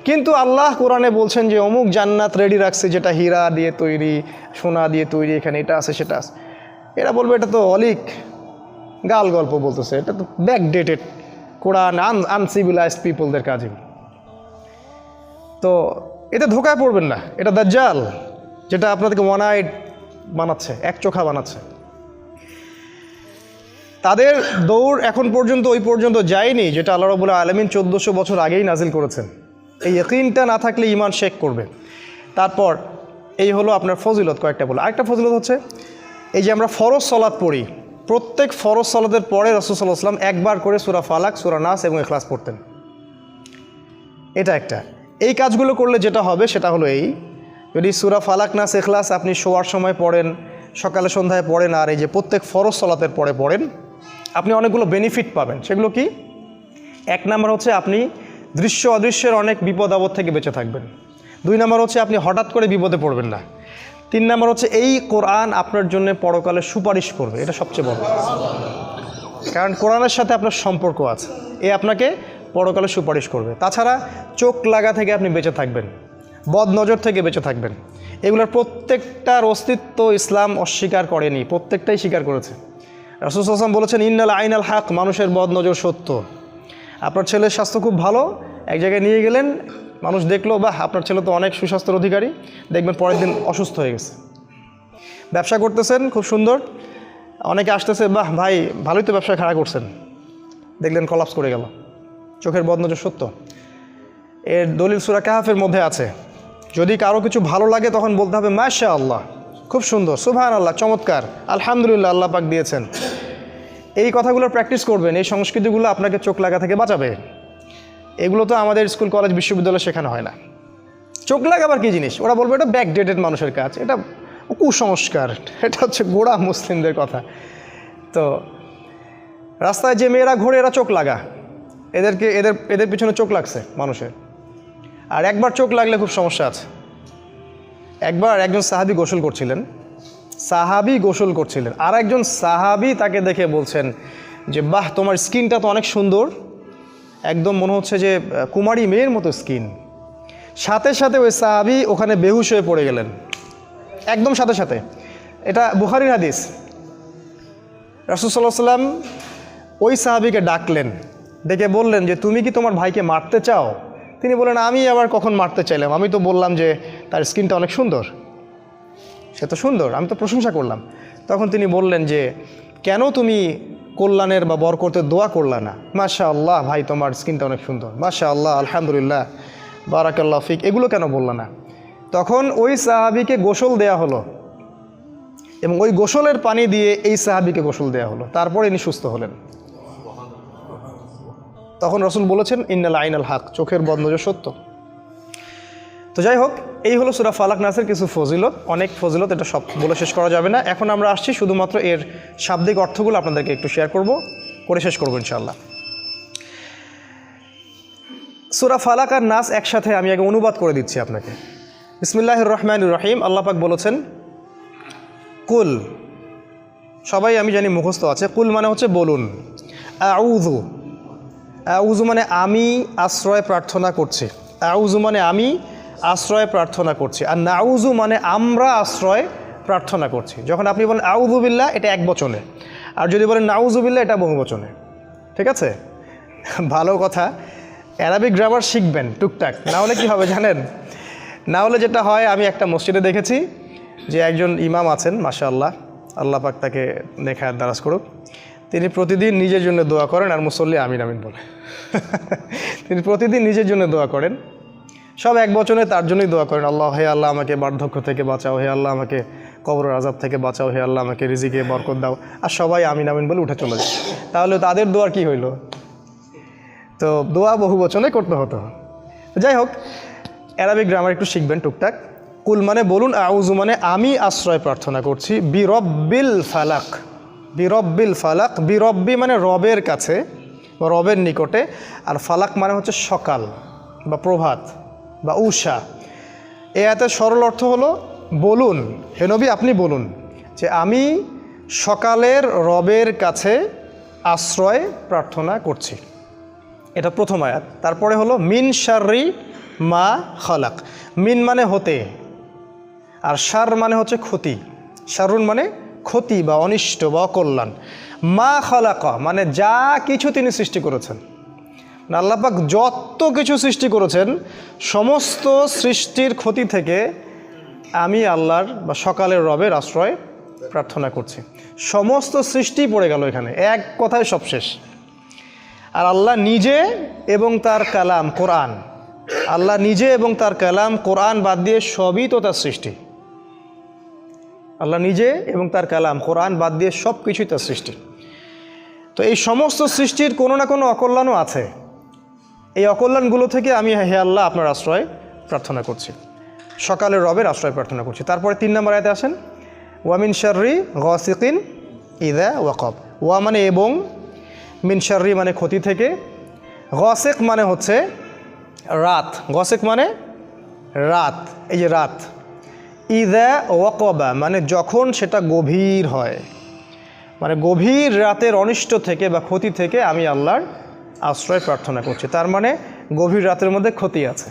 কিন্তু আল্লাহ কোরআনে বলছেন যে অমুক জান্নাত রেডি রাখছে, যেটা হীরা দিয়ে তৈরি, সোনা দিয়ে তৈরি, এখানে এটা আছে সেটা আছে। এরা বলবে এটা তো অলিক গাল গল্প বলতেছে, এটা তো ব্যাকডেটেড কোরআন, আনসিভিলাইজড পিপলদের কাজ। তো এতে ধোকায় পড়বেন না, এটা দাজ্জাল, যেটা আপনাদেরকে ওয়ান আইড বানাচ্ছে, এক চোখা বানাচ্ছে। তাদের দৌড় এখন পর্যন্ত ওই পর্যন্ত যায়নি যেটা আল্লাহ রাব্বুল আলামিন 1400 বছর আগেই নাজিল করেছেন। এই ইয়াকিনটা না থাকলে ঈমান শেক করবে। তারপর এই হলো আপনার ফজিলত, কয়েকটা বলো। আরেকটা ফজিলত হচ্ছে এই যে আমরা ফরজ সালাত পড়ি, প্রত্যেক ফরজ সালাতের পরে রাসূল সাল্লাল্লাহু আলাইহি ওয়াসাল্লাম একবার করে সূরা ফালাক, সূরা নাস এবং ইখলাস পড়তেন। এটা একটা। এই কাজগুলো করলে যেটা হবে সেটা হলো এই, যদি সূরা ফালাক, নাস, ইখলাস আপনি শোয়ার সময় পড়েন, সকালে সন্ধ্যায় পড়েন, আর এই যে প্রত্যেক ফরজ সালাতের পরে পড়েন, আপনি অনেকগুলো বেনিফিট পাবেন। সেগুলো কি? এক নাম্বার হচ্ছে আপনি দৃশ্য অদৃশ্যের অনেক বিপদ আপদ থেকে বেঁচে থাকবেন। 2 নাম্বার হচ্ছে আপনি হঠাৎ করে বিপদে পড়বেন না। 3 নাম্বার হচ্ছে এই কোরআন আপনার জন্য পরকালে সুপারিশ করবে, এটা সবচেয়ে বড়, কারণ কোরআনের সাথে আপনার সম্পর্ক আছে, এ আপনাকে পরকালে সুপারিশ করবে। তাছাড়া চোখ লাগা থেকে আপনি বেঁচে থাকবেন, বদ নজর থেকে বেঁচে থাকবেন। এগুলোর প্রত্যেকটার অস্তিত্ব ইসলাম অস্বীকার করেনি, প্রত্যেকটাই স্বীকার করেছে। রাসূল সাল্লাল্লাহু আলাইহি ওয়াসাল্লাম বলেছেন ইন্নাল আইনাল হক, মানুষের বদ নজর সত্য। আপনার ছেলের স্বাস্থ্য খুব ভালো, এক জায়গায় নিয়ে গেলেন, মানুষ দেখলো বাহ আপনার ছেলে তো অনেক সুস্বাস্থ্যের অধিকারী, দেখবেন পরের দিন অসুস্থ হয়ে গেছে। ব্যবসা করতেছেন খুব সুন্দর, অনেকে আসতেছে, বাহ ভাই ভালোই তো ব্যবসা খাড়া করছেন, দেখলেন কলাপস করে গেল। চোখের বদ নজর সত্য। এর দলিল সূরা কাহফের মধ্যে আছে। যদি কারো কিছু ভালো লাগে তখন বলতে হবে মাশাআল্লাহ, খুব সুন্দর, সুবহানাল্লাহ, চমৎকার, আলহামদুলিল্লাহ, আল্লাহ পাক দিয়েছেন। এই কথাগুলো প্র্যাকটিস করবেন, এই সংস্কৃতিগুলো আপনাকে চোখ লাগা থেকে বাঁচাবে। এগুলো তো আমাদের স্কুল কলেজ বিশ্ববিদ্যালয়ে শেখানো হয় না। চোখ লাগাবার কী জিনিস? ওরা বলবে এটা ব্যাকডেটেড মানুষের কাজ, এটা কুসংস্কার, এটা হচ্ছে গোড়া মুসলিমদের কথা। তো রাস্তায় যে মেয়েরা ঘোরে এরা চোখ লাগা, এদের পিছনে চোখ লাগছে মানুষের। আর একবার চোখ লাগলে খুব সমস্যা আছে। একবার একজন সাহাবী গোসল করছিলেন, আর একজন সাহাবী তাকে দেখে বলছেন যে বাহ তোমার স্কিনটা তো অনেক সুন্দর, একদম মনে হচ্ছে যে কুমারী মেয়ের মতো স্কিন। সাথে সাথে ওই সাহাবী ওখানে বেহুশ হয়ে পড়ে গেলেন, একদম সাথে সাথে। এটা বুখারীর হাদিস। রাসূল সাল্লাল্লাহু আলাইহি ওয়াসাল্লাম ওই সাহাবীকে ডাকলেন, ডেকে বললেন যে তুমি কি তোমার ভাইকে মারতে চাও? তিনি বললেন আমি আবার কখন মারতে চাইলাম, আমি তো বললাম যে তার স্কিনটা অনেক সুন্দর, সে তো সুন্দর, আমি তো প্রশংসা করলাম। তখন তিনি বললেন যে কেন তুমি কল্যাণের বা বরকতের দোয়া করলা না? মাশাআল্লাহ ভাই তোমার স্কিনটা অনেক সুন্দর, মাশাআল্লাহ, আলহামদুলিল্লাহ, বারাকাল্লাহু ফিক, এগুলো কেন বললা না? তখন ওই সাহাবীকে গোসল দেয়া হলো এবং ওই গোসলের পানি দিয়ে এই সাহাবীকে গোসল দেয়া হলো, তারপরে ইনি সুস্থ হলেন। তখন রাসূল বলেছেন ইন্নাল আইনাল হক, চোখের বদ নজর সত্য। তো যাই হোক, এই হলো সূরা ফালাক নাসের কিছু ফজিলত, অনেক ফজিলত, এটা সব বলে শেষ করা যাবে না। এখন আমরা আসছি শুধুমাত্র এর শাব্দিক অর্থগুলো আপনাদেরকে একটু শেয়ার করে শেষ করবো ইনশাআল্লাহ। সূরা ফালাক আর নাস একসাথে আমি আগে অনুবাদ করে দিচ্ছি আপনাকে। বিসমিল্লাহির রহমানির রহিম। আল্লাহ পাক বলেছেন কুল, সবাই আমি জানি মুখস্থ আছে। কুল মানে হচ্ছে বলুন। আউযু, আউযু মানে আমি আশ্রয় প্রার্থনা করছি। আউযু মানে আমি আশ্রয় প্রার্থনা করছি। আর নাউযু মানে আমরা আশ্রয় প্রার্থনা করছি। যখন আপনি বলেন আউযু বিল্লাহ, এটা এক বচনে, আর যদি বলেন নাউযু বিল্লাহ, এটা বহু বচনে। ঠিক আছে, ভালো কথা। অ্যারাবিক গ্রামার শিখবেন টুকটাক, না হলে কী হবে জানেন? না হলে যেটা হয়, আমি একটা মসজিদে দেখেছি যে একজন ইমাম আছেন, মাশাআল্লাহ, আল্লাহ পাক তাকে নেখায়াত দারাজ করুক, তিনি প্রতিদিন নিজের জন্য দোয়া করেন আর মুসল্লি আমিন আমিন বলে। তিনি প্রতিদিন নিজের জন্য দোয়া করেন, সব এক বচনে তার জন্যই দোয়া করেন। আল্লাহ, হে আল্লাহ আমাকে বার্ধক্য থেকে বাঁচাও, হে আল্লাহ আমাকে কবরের আযাব থেকে বাঁচাও, হে আল্লাহ আমাকে রিজিকে বরকত দাও, আর সবাই আমিন আমিন বলে উঠে চলে যায়। তাহলে তাদের দোয়ার কি হইল? তো দোয়া বহু বচনে করতে হতো। যাই হোক, অ্যারাবিক গ্রামার একটু শিখবেন টুকটাক। কুল মানে বলুন, আউযু মানে আমি আশ্রয় প্রার্থনা করছি, বিরব্বিল ফালাক, বিরব্বিল ফালাক। বিরব্বি মানে রবের কাছে বা রবের নিকটে, আর ফালাক মানে হচ্ছে সকাল বা প্রভাত বা উষা। এ এত সরল অর্থ হলো বলুন, হে নবী আপনি বলুন যে আমি সকালের রবের কাছে আশ্রয় প্রার্থনা করছি। এটা প্রথম আয়াত। তারপরে হলো মিন শাররি মা খালাক। মিন মানে হতে, আর শার মানে হচ্ছে ক্ষতি। শারুন মানে ক্ষতি বা অনিষ্ট বা অকল্যাণ। মা খালাকা মানে যা কিছু তিনি সৃষ্টি করেছেন। আল্লাহ পাক যত কিছু সৃষ্টি করেছেন, সমস্ত সৃষ্টির ক্ষতি থেকে আমি আল্লাহর বা সকালের রবের আশ্রয় প্রার্থনা করছি। সমস্ত সৃষ্টি পড়ে গেল এখানে, এক কথায় সব শেষ। আর আল্লাহ নিজে এবং তার কালাম কোরআন, আল্লাহ নিজে এবং তার কালাম কোরআন বাদ দিয়ে সবই তো তার সৃষ্টি। আল্লাহ নিজে এবং তার কালাম কোরআন বাদ দিয়ে সব কিছুই তার সৃষ্টি। তো এই সমস্ত সৃষ্টির কোনো না কোনো অকল্যাণও আছে। এই অকল্যাণগুলো থেকে আমি হে আল্লাহ আপনার আশ্রয় প্রার্থনা করছি, সকালের রবের আশ্রয় প্রার্থনা করছি। তারপরে 3 নম্বর আয়াতে আসেন, ওয়ামিন শাররি গাসিকিন ইযা ওয়াকাব। ওয়া মানে এবং, মিন শাররি মানে ক্ষতি থেকে, গাসিক মানে হচ্ছে রাত, গাসিক মানে রাত, এই যে রাত। ইযা ওয়াকাবা মানে যখন সেটা গভীর হয়, মানে গভীর রাতের অনিষ্ট থেকে বা ক্ষতি থেকে আমি আল্লাহর আশ্রয় প্রার্থনা করছি। তার মানে গভীর রাতের মধ্যে ক্ষতি আছে,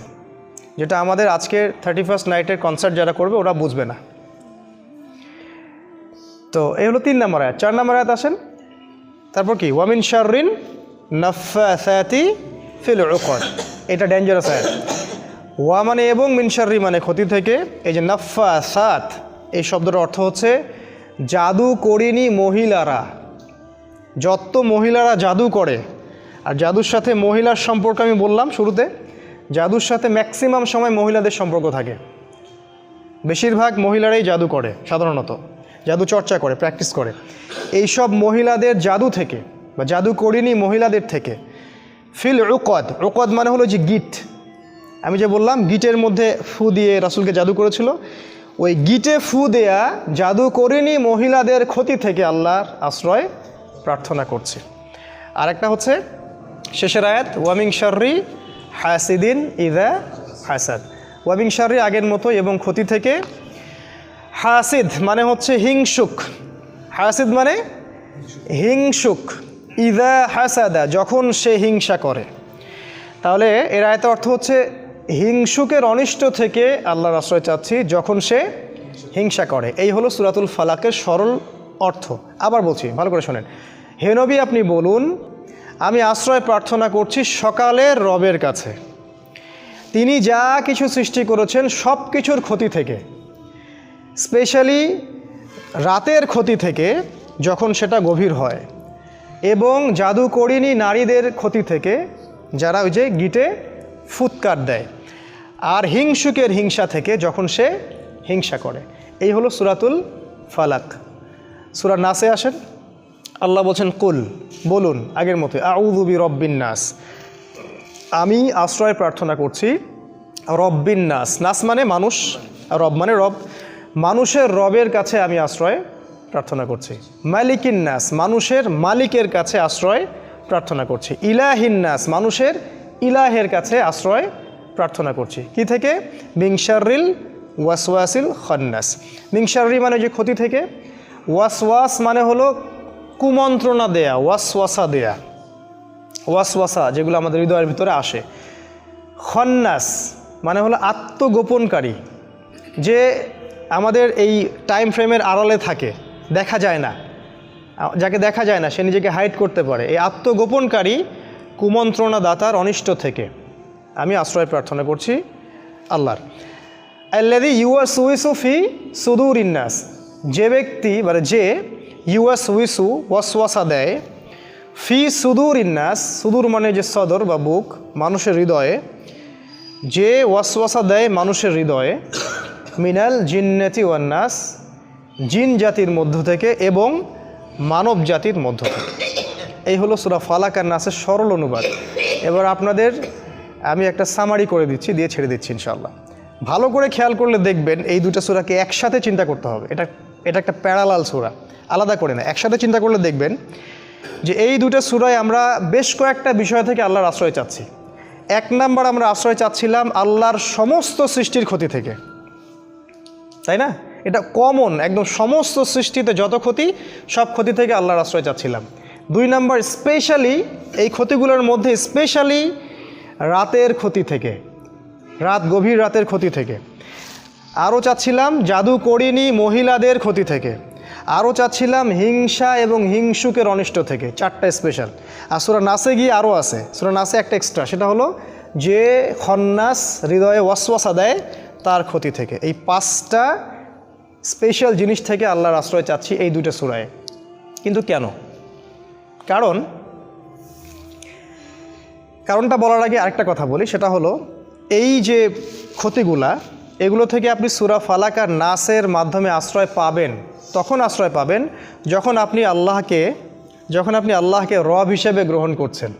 যেটা আমাদের আজকের 31st নাইটের কনসার্ট যারা করবে ওরা বুঝবে না। তো এই হলো 3 নম্বর আয়াত। 4 নম্বর আয়াত আসেন, তারপর কি ওয়ামিন শাররিন নাফাসাতি ফিল উকদ। এটা ডেঞ্জারাস আয়াত। ওয়া মানে এবং, মিন শাররি মানে ক্ষতি থেকে। এই যে নাফাসাত, এই শব্দটার অর্থ হচ্ছে জাদু করিনি মহিলারা। যত মহিলারা জাদু করে, আর জাদুর সাথে মহিলার সম্পর্ক আমি বললাম শুরুতে, জাদুর সাথে ম্যাক্সিমাম সময় মহিলাদের সম্পর্ক থাকে। বেশিরভাগ মহিলারাই জাদু করে, সাধারণত জাদু চর্চা করে, প্র্যাকটিস করে। এইসব মহিলাদের জাদু থেকে বা জাদু করিনি মহিলাদের থেকে ফিল উকদ। উকদ মানে হলো যে গিট, আমি যে বললাম গিটের মধ্যে ফু দিয়ে রাসূলকে জাদু করেছিল, ওই গিটে ফু দেয়া জাদু করিনি মহিলাদের ক্ষতি থেকে আল্লাহর আশ্রয় প্রার্থনা করছে। আরেকটা হচ্ছে শেষের আয়াত, ওয়ামিন শাররি হাসিদিন ইযা হাসাদ। ওয়ামিন শাররি আগের মতো এবং ক্ষতি থেকে, হাসিদ মানে হচ্ছে হিংসুক, হাসিদ মানে হিংসুক, ইযা হাসাদা যখন সে হিংসা করে। তাহলে এর আয়াতের অর্থ হচ্ছে হিংসুকের অনিষ্ট থেকে আল্লাহর আশ্রয় চাচ্ছি যখন সে হিংসা করে। এই হলো সূরাতুল ফালাকের সরল অর্থ। আবার বলছি, ভালো করে শোনেন। হে নবী আপনি বলুন আমি আশ্রয় প্রার্থনা করছি সকালের রবের কাছে, তিনি যা কিছু সৃষ্টি করেছেন সব কিছুর ক্ষতি থেকে, স্পেশালি রাতের ক্ষতি থেকে যখন সেটা গভীর হয়, এবং জাদু করিনি নারীদের ক্ষতি থেকে যারা ওই যে গিটে ফুৎকার দেয়, আর হিংসুকের হিংসা থেকে যখন সে হিংসা করে। এই হলো সূরাতুল ফালাক। সূরা নাসে আসেন, আল্লাহ বলছেন কুল বলুন আগের মতো, আউযু বিরব্বিন নাস, আমি আশ্রয় প্রার্থনা করছি রব্বিন নাস, নাস মানে মানুষ, রব মানে রব, মানুষের রবের কাছে আমি আশ্রয় প্রার্থনা করছি। মালিকিন নাস, মানুষের মালিকের কাছে আশ্রয় প্রার্থনা করছি। ইলাহিন নাস, মানুষের ইলাহের কাছে আশ্রয় প্রার্থনা করছি। কি থেকে? মিন শাররিল ওয়াসওয়াসিল খান্নাস। মিন শাররি মানে যে ক্ষতি থেকে, ওয়াসওয়াস মানে হলো কুমন্ত্রণা দেয়া, ওয়াসওয়াসা দেয়া, ওয়াসওয়াসা যেগুলো আমাদের হৃদয়ের ভিতরে আসে। খান্নাস মানে হলো আত্মগোপনকারী, যে আমাদের এই টাইম ফ্রেমের আড়ালে থাকে, দেখা যায় না, যাকে দেখা যায় না সে নিজেকে হাইড করতে পারে। এই আত্মগোপনকারী কুমন্ত্রণা দাতার অনিষ্ট থেকে আমি আশ্রয় প্রার্থনা করছি আল্লাহর। আল্লাযী ইউওয়াসউইসু ফি সুদুরিন নাস, যে ব্যক্তি মানে যে ইউওয়াসউইসু ওয়াসওয়াসা দেয়, ফি সুদুরিন নাস, সুদূর মানে যে সদর বা বুক, মানুষের হৃদয়ে, যে ওয়াসওয়াসা দেয় মানুষের হৃদয়ে, মিনাল জিন্নাতি ওয়ান নাস, জিন জাতির মধ্য থেকে এবং মানব জাতির মধ্য থেকে। এই হলো সূরা ফালাক আর নাসের সরল অনুবাদ। এবার আপনাদের আমি একটা সামারি করে দিচ্ছি, দিয়ে ছেড়ে দিচ্ছি ইনশাআল্লাহ। ভালো করে খেয়াল করলে দেখবেন এই দুটো সূরাকে একসাথে চিন্তা করতে হবে। এটা একটা প্যারালাল সূরা, আলাদা করে না, একসাথে চিন্তা করলে দেখবেন যে এই দুটো সূরায় আমরা বেশ কয়েকটা বিষয় থেকে আল্লাহর আশ্রয় চাচ্ছি। এক নাম্বার, আমরা আশ্রয় চাচ্ছিলাম আল্লাহর সমস্ত সৃষ্টির ক্ষতি থেকে, তাই না? এটা কমন, একদম সমস্ত সৃষ্টিতে যত ক্ষতি, সব ক্ষতি থেকে আল্লাহর আশ্রয় চাচ্ছিলাম। দুই নাম্বার, স্পেশালি এই ক্ষতিগুলোর মধ্যে স্পেশালি রাতের ক্ষতি থেকে, গভীর রাতের ক্ষতি থেকে। আরও চাচ্ছিলাম জাদুকরিনী মহিলাদের ক্ষতি থেকে। আরও চাচ্ছিলাম হিংসা এবং হিংসুকের অনিষ্ট থেকে। চারটা স্পেশাল। আর সূরা নাসে গিয়ে আরও আছে, সূরা নাসে একটা এক্সট্রা, সেটা হলো যে খন্নাস, হৃদয়ে ওয়াসওয়াসা দেয়, তার ক্ষতি থেকে। এই পাঁচটা স্পেশাল জিনিস থেকে আল্লাহর আশ্রয় চাচ্ছি এই দুটো সূরায়। কিন্তু কেন? কারণটা বলার আগে আরেকটা কথা বলি, সেটা হলো এই যে ক্ষতিগুলা, এগুলো থেকে আপনি সূরা ফালাক আর নাসের মাধ্যমে আশ্রয় পাবেন। তখন আশ্রয় পাবেন যখন আপনি আল্লাহকে রব হিসেবে গ্রহণ করছেন,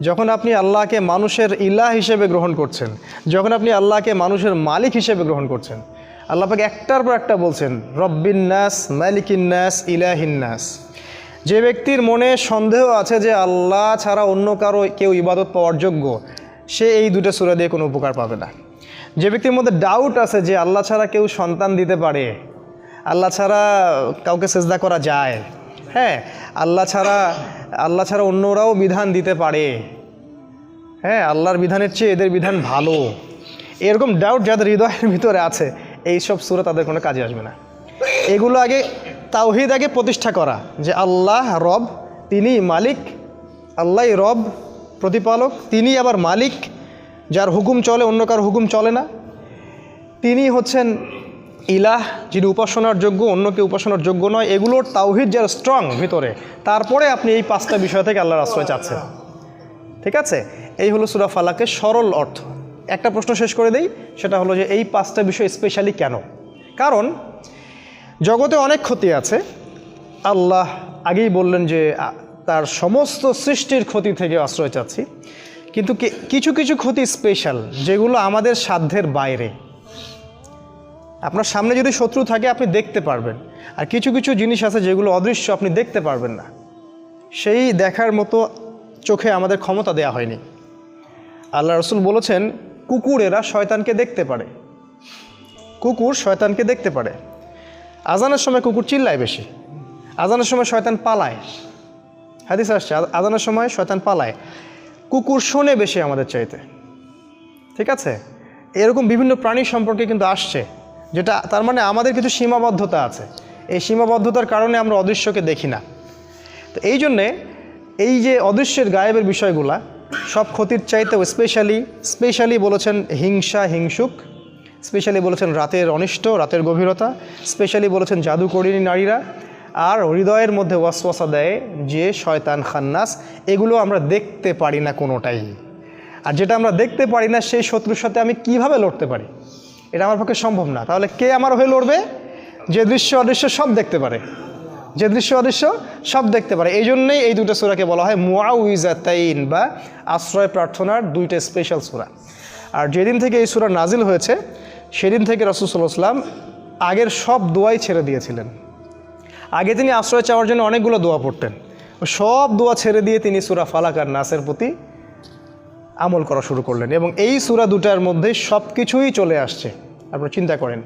যখন আপনি আল্লাহকে মানুষের ইলাহ হিসেবে গ্রহণ করছেন, যখন আপনি আল্লাহকে মানুষের মালিক হিসেবে গ্রহণ করছেন। আল্লাহ পাক একটার পর একটা বলছেন, রব্বিন নাস, মালিকিন নাস, ইলাহিন নাস। যে ব্যক্তির মনে সন্দেহ আছে যে আল্লাহ ছাড়া অন্য কেউ ইবাদত পাওয়ার যোগ্য, সে এই দুটো সূরা দিয়ে কোনো উপকার পাবে না। যে ব্যক্তির মধ্যে ডাউট আছে যে আল্লাহ ছাড়া কেউ সন্তান দিতে পারে, আল্লাহ ছাড়া কাউকে সেজদা করা যায়, হ্যাঁ, আল্লাহ ছাড়া অন্যরাও বিধান দিতে পারে, হ্যাঁ, আল্লাহর বিধানের চেয়ে এদের বিধান ভালো, এরকম ডাউট যাদের হৃদয়ের ভিতরে আছে, এইসব সূরা তাদের কোনো কাজে আসবে না। এগুলো আগে তাওহীদ প্রতিষ্ঠা করা, যে আল্লাহ রব, তিনি মালিক, আল্লাহই রব প্রতিপালক, তিনি আবার মালিক, যার হুকুম চলে, অন্য কারো হুকুম চলে না। তিনি হচ্ছেন ইলাহ, যিনি উপাসনার যোগ্য, অন্যকে উপাসনার যোগ্য নয়। এগুলোর তাওহীদ যার স্ট্রং ভিতরে, তারপরে আপনি এই পাঁচটা বিষয় থেকে আল্লাহর আশ্রয় চাচ্ছেন। ঠিক আছে? এই হলো সূরা ফালাকের সরল অর্থ। একটা প্রশ্ন শেষ করে দেই, সেটা হলো যে এই পাঁচটা বিষয় স্পেশালি কেন? কারণ জগতে অনেক ক্ষতি আছে। আল্লাহ আগেই বললেন যে তার সমস্ত সৃষ্টির ক্ষতি থেকে আশ্রয় চাচ্ছি, কিন্তু কিছু কিছু ক্ষতি স্পেশাল, যেগুলো আমাদের সাধ্যের বাইরে। আপনার সামনে যদি শত্রু থাকে আপনি দেখতে পারবেন, আর কিছু কিছু জিনিস আছে যেগুলো অদৃশ্য, আপনি দেখতে পারবেন না। সেই দেখার মতো চোখে আমাদের ক্ষমতা দেয়া হয়নি। আল্লাহ রাসূল বলেছেন, কুকুরেরা শয়তানকে দেখতে পারে, কুকুর শয়তানকে দেখতে পারে। আজানের সময় কুকুর চিল্লায় বেশি, আজানের সময় শয়তান পালায়। হাদিস আসছে আজানের সময় শয়তান পালায়, কুকুর শোনে বেশি আমাদের চাইতে। ঠিক আছে? এরকম বিভিন্ন প্রাণী সম্পর্কে কিন্তু আসছে, যেটা তার মানে আমাদের কিছু সীমাবদ্ধতা আছে। এই সীমাবদ্ধতার কারণে আমরা অদৃশ্যকে দেখি না। তো এই জন্যে এই যে অদৃশ্যের গায়েবের বিষয়গুলা, সব ক্ষতির চাইতেও স্পেশালি বলেছেন হিংসা, হিংসুক, স্পেশালি বলেছেন রাতের অনিষ্ট, রাতের গভীরতা, স্পেশালি বলেছেন জাদুকরিনী নারীরা, আর হৃদয়ের মধ্যে ওয়াসওয়াসা দেয় যে শয়তান খান্নাস। এগুলো আমরা দেখতে পারি না কোনোটাই। আর যেটা আমরা দেখতে পারি না, সেই শত্রুর সাথে আমি কিভাবে লড়তে পারি? এটা আমার পক্ষে সম্ভব না। তাহলে কে আমার হয়ে লড়বে? যে দৃশ্য অদৃশ্য সব দেখতে পারে, যে দৃশ্য অদৃশ্য সব দেখতে পারে। এই জন্যেই এই দুটো সূরাকে বলা হয় মুআউইজাতাইন, বা আশ্রয় প্রার্থনার দুইটা স্পেশাল সূরা। আর যেদিন থেকে এই সূরা নাজিল হয়েছে সেদিন থেকে রাসূল সাল্লাল্লাহু আলাইহি ওয়াসাল্লাম আগের সব দোয়াই ছেড়ে দিয়েছিলেন। আগে তিনি আশ্রয় চাওয়ার জন্য অনেকগুলো দোয়া পড়তেন, সব দোয়া ছেড়ে দিয়ে তিনি সূরা ফালাক আর নাসের প্রতি আমল করা শুরু করলেন এবং এই সূরা দুটার মধ্যে সব কিছুই চলে আসছে। আপনারা চিন্তা করেন,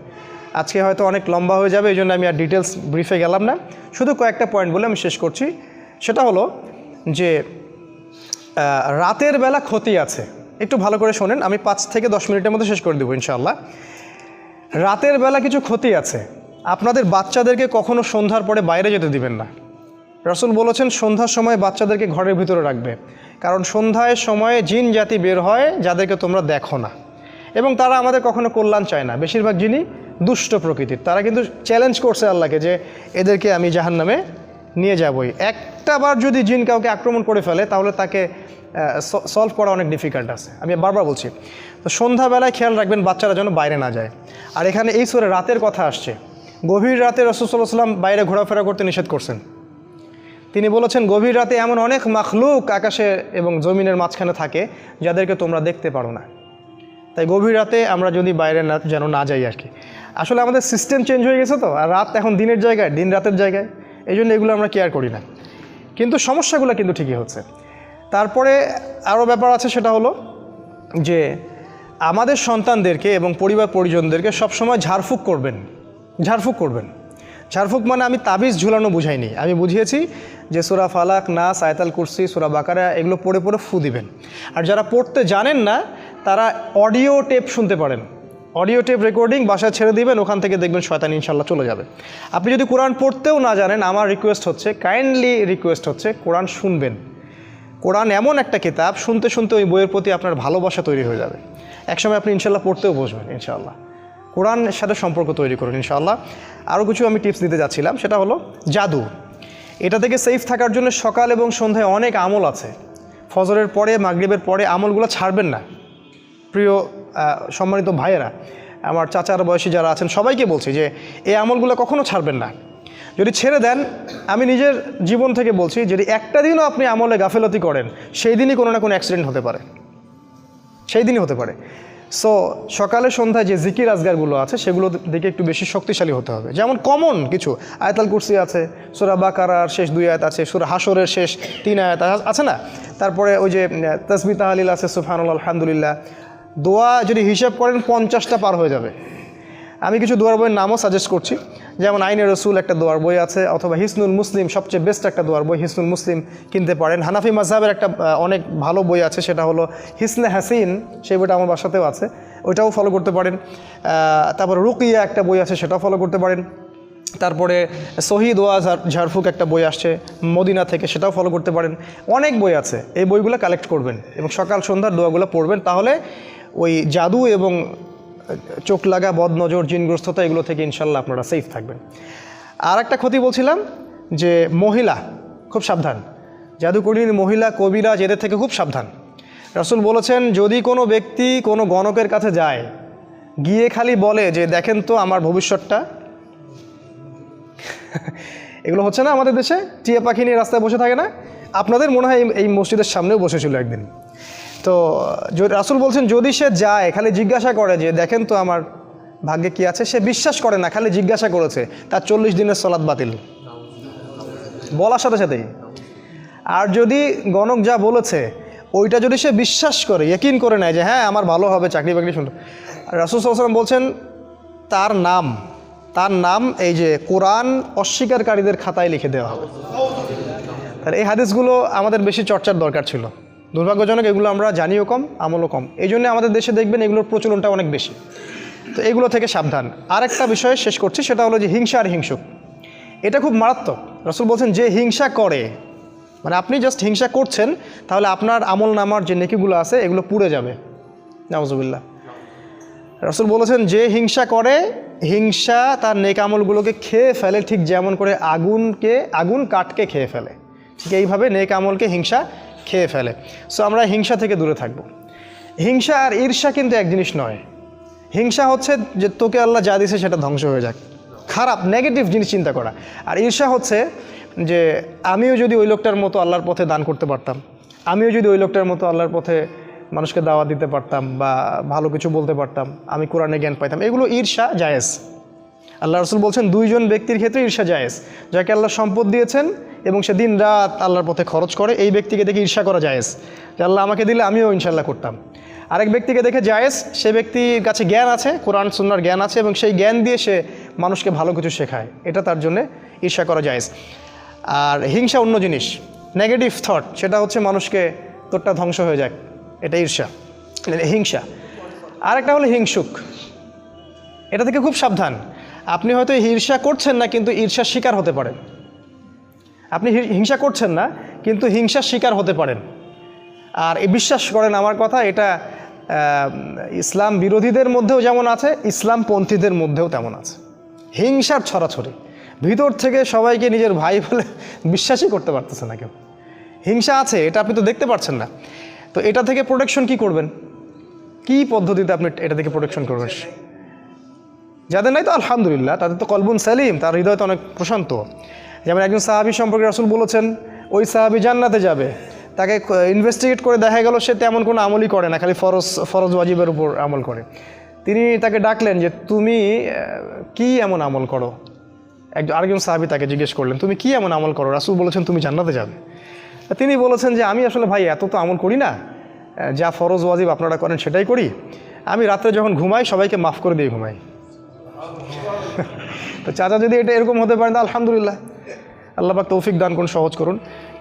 আজকে হয়তো অনেক লম্বা হয়ে যাবে, এই জন্য আমি আর ডিটেলস ব্রিফে গেলাম না, শুধু কয়েকটা পয়েন্ট বলে আমি শেষ করছি। সেটা হলো যে রাতের বেলা ক্ষতি আছে, একটু ভালো করে শোনেন, আমি 5 থেকে 10 মিনিটের মধ্যে শেষ করে দেবো ইনশাআল্লাহ। রাতের বেলা কিছু ক্ষতি আছে। আপনাদের বাচ্চাদেরকে কখনো সন্ধ্যার পরে বাইরে যেতে দিবেন না। রাসূল বলেছেন সন্ধ্যার সময় বাচ্চাদেরকে ঘরের ভিতরে রাখবে, কারণ সন্ধ্যায় সময়ে জিন জাতি বের হয় যাদেরকে তোমরা দেখো না, এবং তারা আমাদের কখনো কল্যাণ চায় না। বেশিরভাগ জিনই দুষ্ট প্রকৃতির। তারা কিন্তু চ্যালেঞ্জ করছে আল্লাহকে যে এদেরকে আমি জাহান্নামে নিয়ে যাবই। একটা বার যদি জিন কাউকে আক্রমণ করে ফেলে তাহলে তাকে সলভ করা অনেক ডিফিকাল্ট আছে। আমি বারবার বলছি, তো সন্ধ্যাবেলায় খেয়াল রাখবেন বাচ্চারা যেন বাইরে না যায়। আর এখানে এই সূরা রাতের কথা আসছে, গভীর রাতে রাসূল সাল্লাল্লাহু আলাইহি ওয়াসাল্লাম বাইরে ঘোরাফেরা করতে নিষেধ করছেন। তিনি বলেছেন গভীর রাতে এমন অনেক মাখলুক আকাশে এবং জমিনের মাঝখানে থাকে যাদেরকে তোমরা দেখতে পারো না। তাই গভীর রাতে আমরা যদি বাইরে যেন না যাই আর কি। আসলে আমাদের সিস্টেম চেঞ্জ হয়ে গেছে তো, আর রাত এখন দিনের জায়গায়, দিন রাতের জায়গায়, এই জন্য এগুলো আমরা কেয়ার করি না, কিন্তু সমস্যাগুলো কিন্তু ঠিকই হচ্ছে। তারপরে আরও ব্যাপার আছে, সেটা হলো যে আমাদের সন্তানদেরকে এবং পরিবার পরিজনদেরকে সবসময় ঝাড়ফুঁক করবেন। ঝাড়ফুঁক মানে আমি তাবিজ ঝুলানো বুঝাইনি, আমি বুঝিয়েছি যে সূরা ফালাক, নাস, আয়াতুল কুরসি, সূরা বাকারা এগুলো পড়ে পড়ে ফু দিবেন। আর যারা পড়তে জানেন না তারা অডিও টেপ শুনতে পারেন, অডিও টেপ রেকর্ডিং বাসায় ছেড়ে দিবেন, ওখান থেকে দেখবেন শয়তান ইনশাল্লাহ চলে যাবে। আপনি যদি কোরআন পড়তেও না জানেন, আমার রিকোয়েস্ট হচ্ছে, কাইন্ডলি রিকোয়েস্ট হচ্ছে, কোরআন শুনবেন। কোরআন এমন একটা কিতাব, শুনতে শুনতে ওই বইয়ের প্রতি আপনার ভালোবাসা তৈরি হয়ে যাবে। একসময় আপনি ইনশাল্লাহ পড়তেও বসবেন ইনশাআল্লাহ। কোরআনের সাথে সম্পর্ক তৈরি করুন ইনশাআল্লাহ। আরও কিছু আমি টিপস দিতে যাচ্ছিলাম, সেটা হলো জাদু। এটা থেকে সেফ থাকার জন্য সকাল এবং সন্ধ্যায় অনেক আমল আছে। ফজরের পরে, মাগরিবের পরে আমলগুলো ছাড়বেন না। প্রিয় সম্মানিত ভাইয়েরা, আমার চাচার বয়সী যারা আছেন সবাইকে বলছি যে এই আমলগুলো কখনো ছাড়বেন না। যদি ছেড়ে দেন, আমি নিজের জীবন থেকে বলছি, যদি একটা দিনও আপনি আমলে গাফেলতি করেন, সেই দিনই কোনো না কোনো অ্যাক্সিডেন্ট হতে পারে, সেই দিনই হতে পারে। সো সকালে সন্ধ্যায় যে জিকির আজগারগুলো আছে সেগুলো দিকে একটু বেশি শক্তিশালী হতে হবে। যেমন কমন কিছু, আয়াতুল কুরসি আছে, সূরা বাকারার শেষ 2 আয়াত আছে, সূরা হাশরের শেষ 3 আয়াত আছে না, তারপরে ওই যে তাসবিহ তাহলিল আছে, সুবহানাল্লাহ, আলহামদুলিল্লাহ। দোয়া যদি হিসাব করেন 50টা পার হয়ে যাবে। আমি কিছু দোয়ার বইয়ের নামও সাজেস্ট করছি, যেমন আইনে রসুল একটা দোয়ার বই আছে, অথবা হিসনুল মুসলিম, সবচেয়ে বেস্ট একটা দোয়ার বই হিসনুল মুসলিম কিনতে পারেন। হানাফি মাযহাবের একটা অনেক ভালো বই আছে, সেটা হলো হিসনে হাসিন, সেই বইটা আমার বাসাতেও আছে, ওইটাও ফলো করতে পারেন। তারপরে রুকিয়া একটা বই আছে, সেটাও ফলো করতে পারেন। তারপরে সহি দোয়া ঝাড়ফুঁক একটা বই আসছে মদিনা থেকে, সেটাও ফলো করতে পারেন। অনেক বই আছে, এই বইগুলো কালেক্ট করবেন এবং সকাল সন্ধ্যার দোয়াগুলো পড়বেন, তাহলে ওই জাদু এবং চোখ লাগা, বদনজর, জিনগ্রস্ততা এগুলো থেকে ইনশাল্লাহ আপনারা সেফ থাকবেন। আর একটা ক্ষতি বলছিলাম যে মহিলা খুব সাবধান, জাদুকরী মহিলা, কবিরাজ, এদের থেকে খুব সাবধান। রাসূল বলেছেন যদি কোনো ব্যক্তি কোনো গণকের কাছে যায়, গিয়ে খালি বলে যে দেখেন তো আমার ভবিষ্যৎটা, এগুলো হচ্ছে না আমাদের দেশে, টিয়া পাখি নিয়ে রাস্তায় বসে থাকে না, আপনাদের মনে হয় এই মসজিদের সামনেও বসেছিল একদিন। তো রাসূল বলছেন যদি সে যায় খালি জিজ্ঞাসা করে যে দেখেন তো আমার ভাগ্যে কি আছে, সে বিশ্বাস করে না, খালি জিজ্ঞাসা করেছে, তার 40 দিনের সালাত বাতিল, বলার সাথে সাথেই। আর যদি গণক যা বলেছে ওইটা যদি সে বিশ্বাস করে, ইয়াকিন করে নেয় যে হ্যাঁ আমার ভালো হবে, চাকরি বাকরি শুনতে, রাসূল সাল্লাল্লাহু আলাইহি ওয়াসাল্লাম বলছেন তার নাম এই যে কোরআন অস্বীকারীদের খাতায় লিখে দেওয়া হবে। তাহলে এই হাদিসগুলো আমাদের বেশি চর্চার দরকার ছিল। দুর্ভাগ্যজনক এগুলো আমরা জানিও কম, আমলও কম, এই জন্য আমাদের দেশে দেখবেন এগুলোর প্রচলনটা অনেক বেশি। তো এগুলো থেকে সাবধান। আরেকটা বিষয়ে শেষ করছি, সেটা হলো যে হিংসা আর হিংসুক, এটা খুব মারাত্মক। রাসূল বলছেন যে হিংসা করে, মানে আপনি জাস্ট হিংসা করছেন, তাহলে আপনার আমল নামার যে নেকিগুলো আছে এগুলো পুড়ে যাবে, নাউজুবিল্লাহ। রাসূল বলেছেন যে হিংসা করে, হিংসা তার নেক আমলগুলোকে খেয়ে ফেলে, ঠিক যেমন করে আগুন কাঠকে খেয়ে ফেলে, ঠিক এইভাবে নেক আমলকে হিংসা খেয়ে ফেলে। সো আমরা হিংসা থেকে দূরে থাকব। হিংসা আর ঈর্ষা কিন্তু এক জিনিস নয়। হিংসা হচ্ছে যে তোকে আল্লাহ যা দিয়েছে সেটা ধ্বংস হয়ে যাক, খারাপ নেগেটিভ জিনিস চিন্তা করা। আর ঈর্ষা হচ্ছে যে আমিও যদি ওই লোকটার মতো আল্লাহর পথে দান করতে পারতাম, আমিও যদি ওই লোকটার মতো আল্লাহর পথে মানুষকে দাওয়াত দিতে পারতাম বা ভালো কিছু বলতে পারতাম, আমি কোরআনে জ্ঞান পাইতাম, এগুলো ঈর্ষা জায়েজ। আল্লাহ রসুল বলছেন 2 জন ব্যক্তির ক্ষেত্রে ঈর্ষা জায়েজ, যাকে আল্লাহ সম্পদ দিয়েছেন এবং সে দিন রাত আল্লাহর পথে খরচ করে, এই ব্যক্তিকে দেখে ঈর্ষা করা জায়েজ, যে আল্লাহ আমাকে দিলে আমিও ইনশাল্লাহ করতাম। আরেক ব্যক্তিকে দেখে জায়েজ, সে ব্যক্তির কাছে জ্ঞান আছে, কোরআন সুন্নাহর জ্ঞান আছে এবং সেই জ্ঞান দিয়ে সে মানুষকে ভালো কিছু শেখায়, এটা তার জন্য ঈর্ষা করা জায়েজ। আর হিংসা অন্য জিনিস, নেগেটিভ থট, সেটা হচ্ছে মানুষকে তোরটা ধ্বংস হয়ে যাক, এটা ঈর্ষা, হিংসা। আরেকটা হলো হিংসুক, এটা থেকে খুব সাবধান। আপনি হয়তো ঈর্ষা করছেন না, কিন্তু ঈর্ষার শিকার হতে পারেন। আপনি হিংসা করছেন না, কিন্তু হিংসার শিকার হতে পারেন। আর এই বিশ্বাস করেন আমার কথা, এটা ইসলাম বিরোধীদের মধ্যেও যেমন আছে, ইসলামপন্থীদের মধ্যেও তেমন আছে। হিংসার ছড়াছড়ি, ভিতর থেকে সবাইকে নিজের ভাই বলে বিশ্বাসই করতে পারতেছে না কেউ। হিংসা আছে, এটা আপনি তো দেখতে পাচ্ছেন না। তো এটা থেকে প্রোটেকশন কি করবেন, কি পদ্ধতিতে আপনি এটা থেকে প্রোটেকশন করবেন? যাদের নাই তো আলহামদুলিল্লাহ, তাদের তো কলবুন সালিম, তার হৃদয় তো অনেক প্রশান্ত। যেমন একজন সাহাবী সম্পর্কে রাসূল বলেছেন, ওই সাহাবী জান্নাতে যাবে, তাকে ইনভেস্টিগেট করে দেখা গেল সে তেমন কোনো আমলই করে না, খালি ফরজ ওয়াজিবের উপর আমল করে। তিনি তাকে ডাকলেন যে তুমি কি এমন আমল করো? আরেকজন সাহাবী তাকে জিজ্ঞেস করলেন, তুমি কি এমন আমল করো? রাসূল বলেছেন তুমি জান্নাতে যাবে। তিনি বলেছেন যে আমি আসলে ভাই এত তো আমল করি না, যা ফরজ ওয়াজিব আপনারা করেন সেটাই করি। আমি রাত্রে যখন ঘুমাই সবাইকে মাফ করে দিয়ে ঘুমাই। তো চাচা যদি এটা এরকম হতে পারেন তো আলহামদুলিল্লাহ, আল্লাহ পাক তৌফিক দান করুন, সহজ করুন।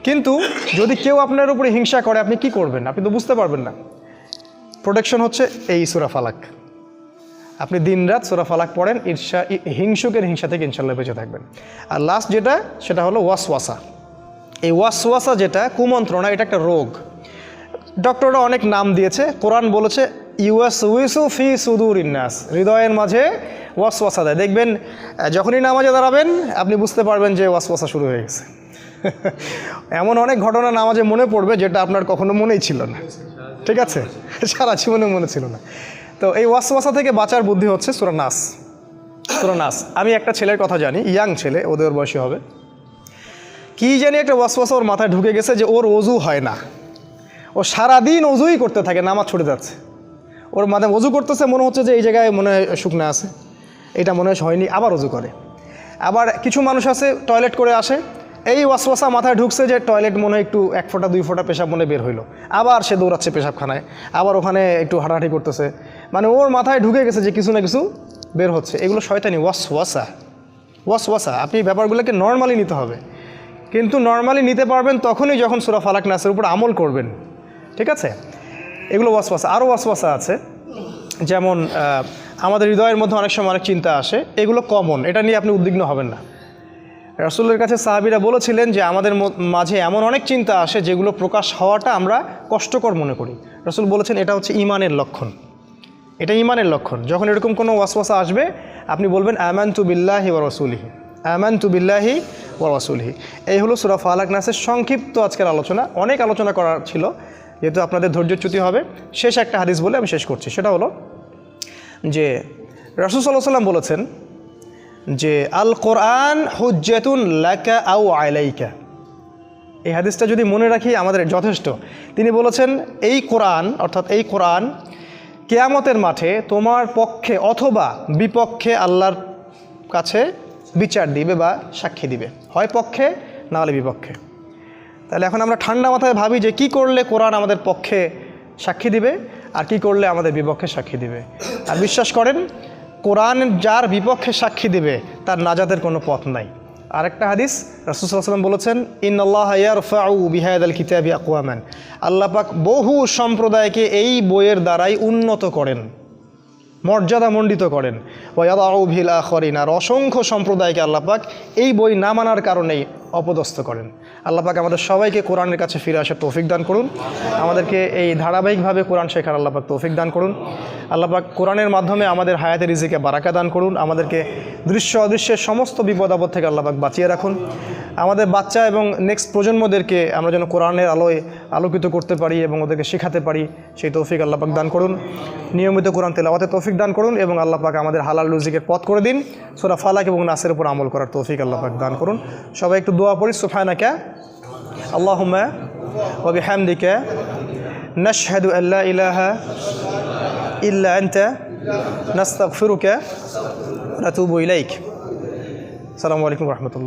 কিন্তু যদি কেউ আপনার উপরে হিংসা করে, আপনি কি করবেন? আপনি তো বুঝতে পারবেন না। প্রোটেকশন হচ্ছে এই সূরা ফালাক। আপনি দিনরাত সূরা ফালাক পড়েন, হিংসুকের হিংসা থেকে ইনশাল্লাহ বেঁচে থাকবেন। আর লাস্ট যেটা, সেটা হলো ওয়াসওয়াসা। এই ওয়াসওয়াসা যেটা কুমন্ত্রণা, এটা একটা রোগ। ডক্টররা অনেক নাম দিয়েছে, কোরআন বলেছে ইউয়াসউইসু ফি সুদুরিন নাস, হৃদয়ের মাঝে ওয়াসওয়াসা দেয়। দেখবেন যখনই নামাজে দাঁড়াবেন আপনি বুঝতে পারবেন যে ওয়াসওয়াসা শুরু হয়ে গেছে। এমন অনেক ঘটনা নামাজে মনে পড়বে যেটা আপনার কখনো মনেই ছিল না, ঠিক আছে, সারা জীবনে মনে ছিল না। তো এই ওয়াসওয়াসা থেকে বাঁচার বুদ্ধি হচ্ছে সূরা নাস। সূরা নাস, আমি একটা ছেলের কথা জানি, ইয়াং ছেলে, ওদের বয়সী হবে, কি জানি একটা ওয়াসওয়াসা ওর মাথায় ঢুকে গেছে যে ওর ওযু হয় না, ও সারাদিন ওযুই করতে থাকে, নামাজ ছুটে যাচ্ছে। ওর মাথায় ওযু করতেছে, মনে হচ্ছে যে এই জায়গায় মনে হয় শুকনা আছে, এটা মনে হয়নি, আবার ওযু করে। আবার কিছু মানুষ আছে টয়লেট করে আসে, এই ওয়াসওয়াসা মাথায় ঢুকছে যে টয়লেট মনে হয় একটু 1 ফোঁটা 2 ফোঁটা পেশাব মনে বের হইলো, আবার সে দৌড়াচ্ছে পেশাবখানায়, আবার ওখানে একটু হাঁটাহাঁটি করতেছে, মানে ওর মাথায় ঢুকে গেছে যে কিছু না কিছু বের হচ্ছে। এগুলো শয়তানি ওয়াসওয়াসা। ওয়াসওয়াসা, আপনি ব্যাপারগুলোকে নর্মালি নিতে হবে, কিন্তু নর্মালি নিতে পারবেন তখনই যখন সূরা ফালাক নাসের উপর আমল করবেন, ঠিক আছে? এগুলো ওয়াসওয়াসা। আরও ওয়াসওয়াসা আছে, যেমন আমাদের হৃদয়ের মধ্যে অনেক সময় অনেক চিন্তা আসে, এগুলো কমন, এটা নিয়ে আপনি উদ্বিগ্ন হবেন না। রাসূলের কাছে সাহাবীরা বলেছিলেন যে আমাদের মাঝে এমন অনেক চিন্তা আসে যেগুলো প্রকাশ হওয়াটা আমরা কষ্টকর মনে করি। রাসূল বলেছেন এটা হচ্ছে ঈমানের লক্ষণ, এটা ঈমানের লক্ষণ। যখন এরকম কোনো ওয়াসওয়াসা আসবে আপনি বলবেন আমানতু বিল্লাহি ওয়া রাসূলিহি, আমানতু বিল্লাহি ওয়া রাসূলিহি। এই হলো সূরা ফালাক নাসের সংক্ষিপ্ত আজকের আলোচনা। অনেক আলোচনা করার ছিল, যেহেতু আপনাদের ধৈর্যচ্যুতি হবে, শেষ একটা হাদিস বলে আমি শেষ করছি। সেটা হলো যে রাসূল সাল্লাল্লাহু আলাইহি ওয়াসাল্লাম বলেছেন যে আল কোরআন হুজ্জাতুন লাকা আও আলাইকা। এই হাদিসটা যদি মনে রাখি আমাদের যথেষ্ট। তিনি বলেছেন এই কোরআন, অর্থাৎ এই কোরআন কিয়ামতের মাঠে তোমার পক্ষে অথবা বিপক্ষে আল্লাহর কাছে বিচার দিবে বা সাক্ষী দিবে, হয় পক্ষে না হলে বিপক্ষে। তাহলে এখন আমরা ঠান্ডা মাথায় ভাবি যে কি করলে কোরআন আমাদের পক্ষে সাক্ষী দিবে আর কি করলে আমাদের বিপক্ষে সাক্ষী দিবে। আর বিশ্বাস করেন, কোরআন যার বিপক্ষে সাক্ষী দিবে তার নাজাতের কোনো পথ নাই। আরেকটা হাদিস রাসূল সাল্লাল্লাহু আলাইহি ওয়াসাল্লাম বলেছেন ইন্নাল্লাহা ইয়ারফাউ বিহাদাল কিতাবি আকওয়ামান, আল্লাহ পাক বহু সম্প্রদায়কে এই বইয়ের দ্বারাই উন্নত করেন, মর্যাদামণ্ডিত করেন। ওয়া ইয়াদাউ বিল আখরিন, আর অসংখ্য সম্প্রদায়কে আল্লাহ পাক এই বই না মানার কারণেই অপদস্থ করেন। আল্লাহ পাক আমাদের সবাইকে কোরআনের কাছে ফিরে আসার তৌফিক দান করুন, আমাদেরকে এই ধারাবাহিকভাবে কোরআন শেখার আল্লাহ পাক তৌফিক দান করুন। আল্লাহ পাক কোরআনের মাধ্যমে আমাদের হায়াতের রিজিকে বারাকা দান করুন, আমাদেরকে দৃশ্য অদৃশ্যের সমস্ত বিপদ আপদ থেকে আল্লাহ পাক বাঁচিয়ে রাখুন। আমাদের বাচ্চা এবং নেক্সট প্রজন্মদেরকে আমরা যেন কোরআনের আলোয় আলোকিত করতে পারি এবং ওদেরকে শেখাতে পারি, সেই তৌফিক আল্লাহ পাক দান করুন। নিয়মিত কোরআন তেলাওয়াতের তৌফিক দান করুন এবং আল্লাহ পাক আমাদের হালাল রুজিকের পথ করে দিন। সূরা ফালাক এবং নাসের উপর আমল করার তৌফিক আল্লাহ পাক দান করুন। সবাই একটু দোয়া পড়ি। সুবহানাকা আল্লাহুম্মা ওয়া বিহামদিকা নাশহাদু আল্লা ইলাহা ইল্লা আনতা নাস্তাগফিরুকা ওয়া নাতুবু ইলাইক। আসসালামু আলাইকুম ওয়া রাহমাতুল্লাহ।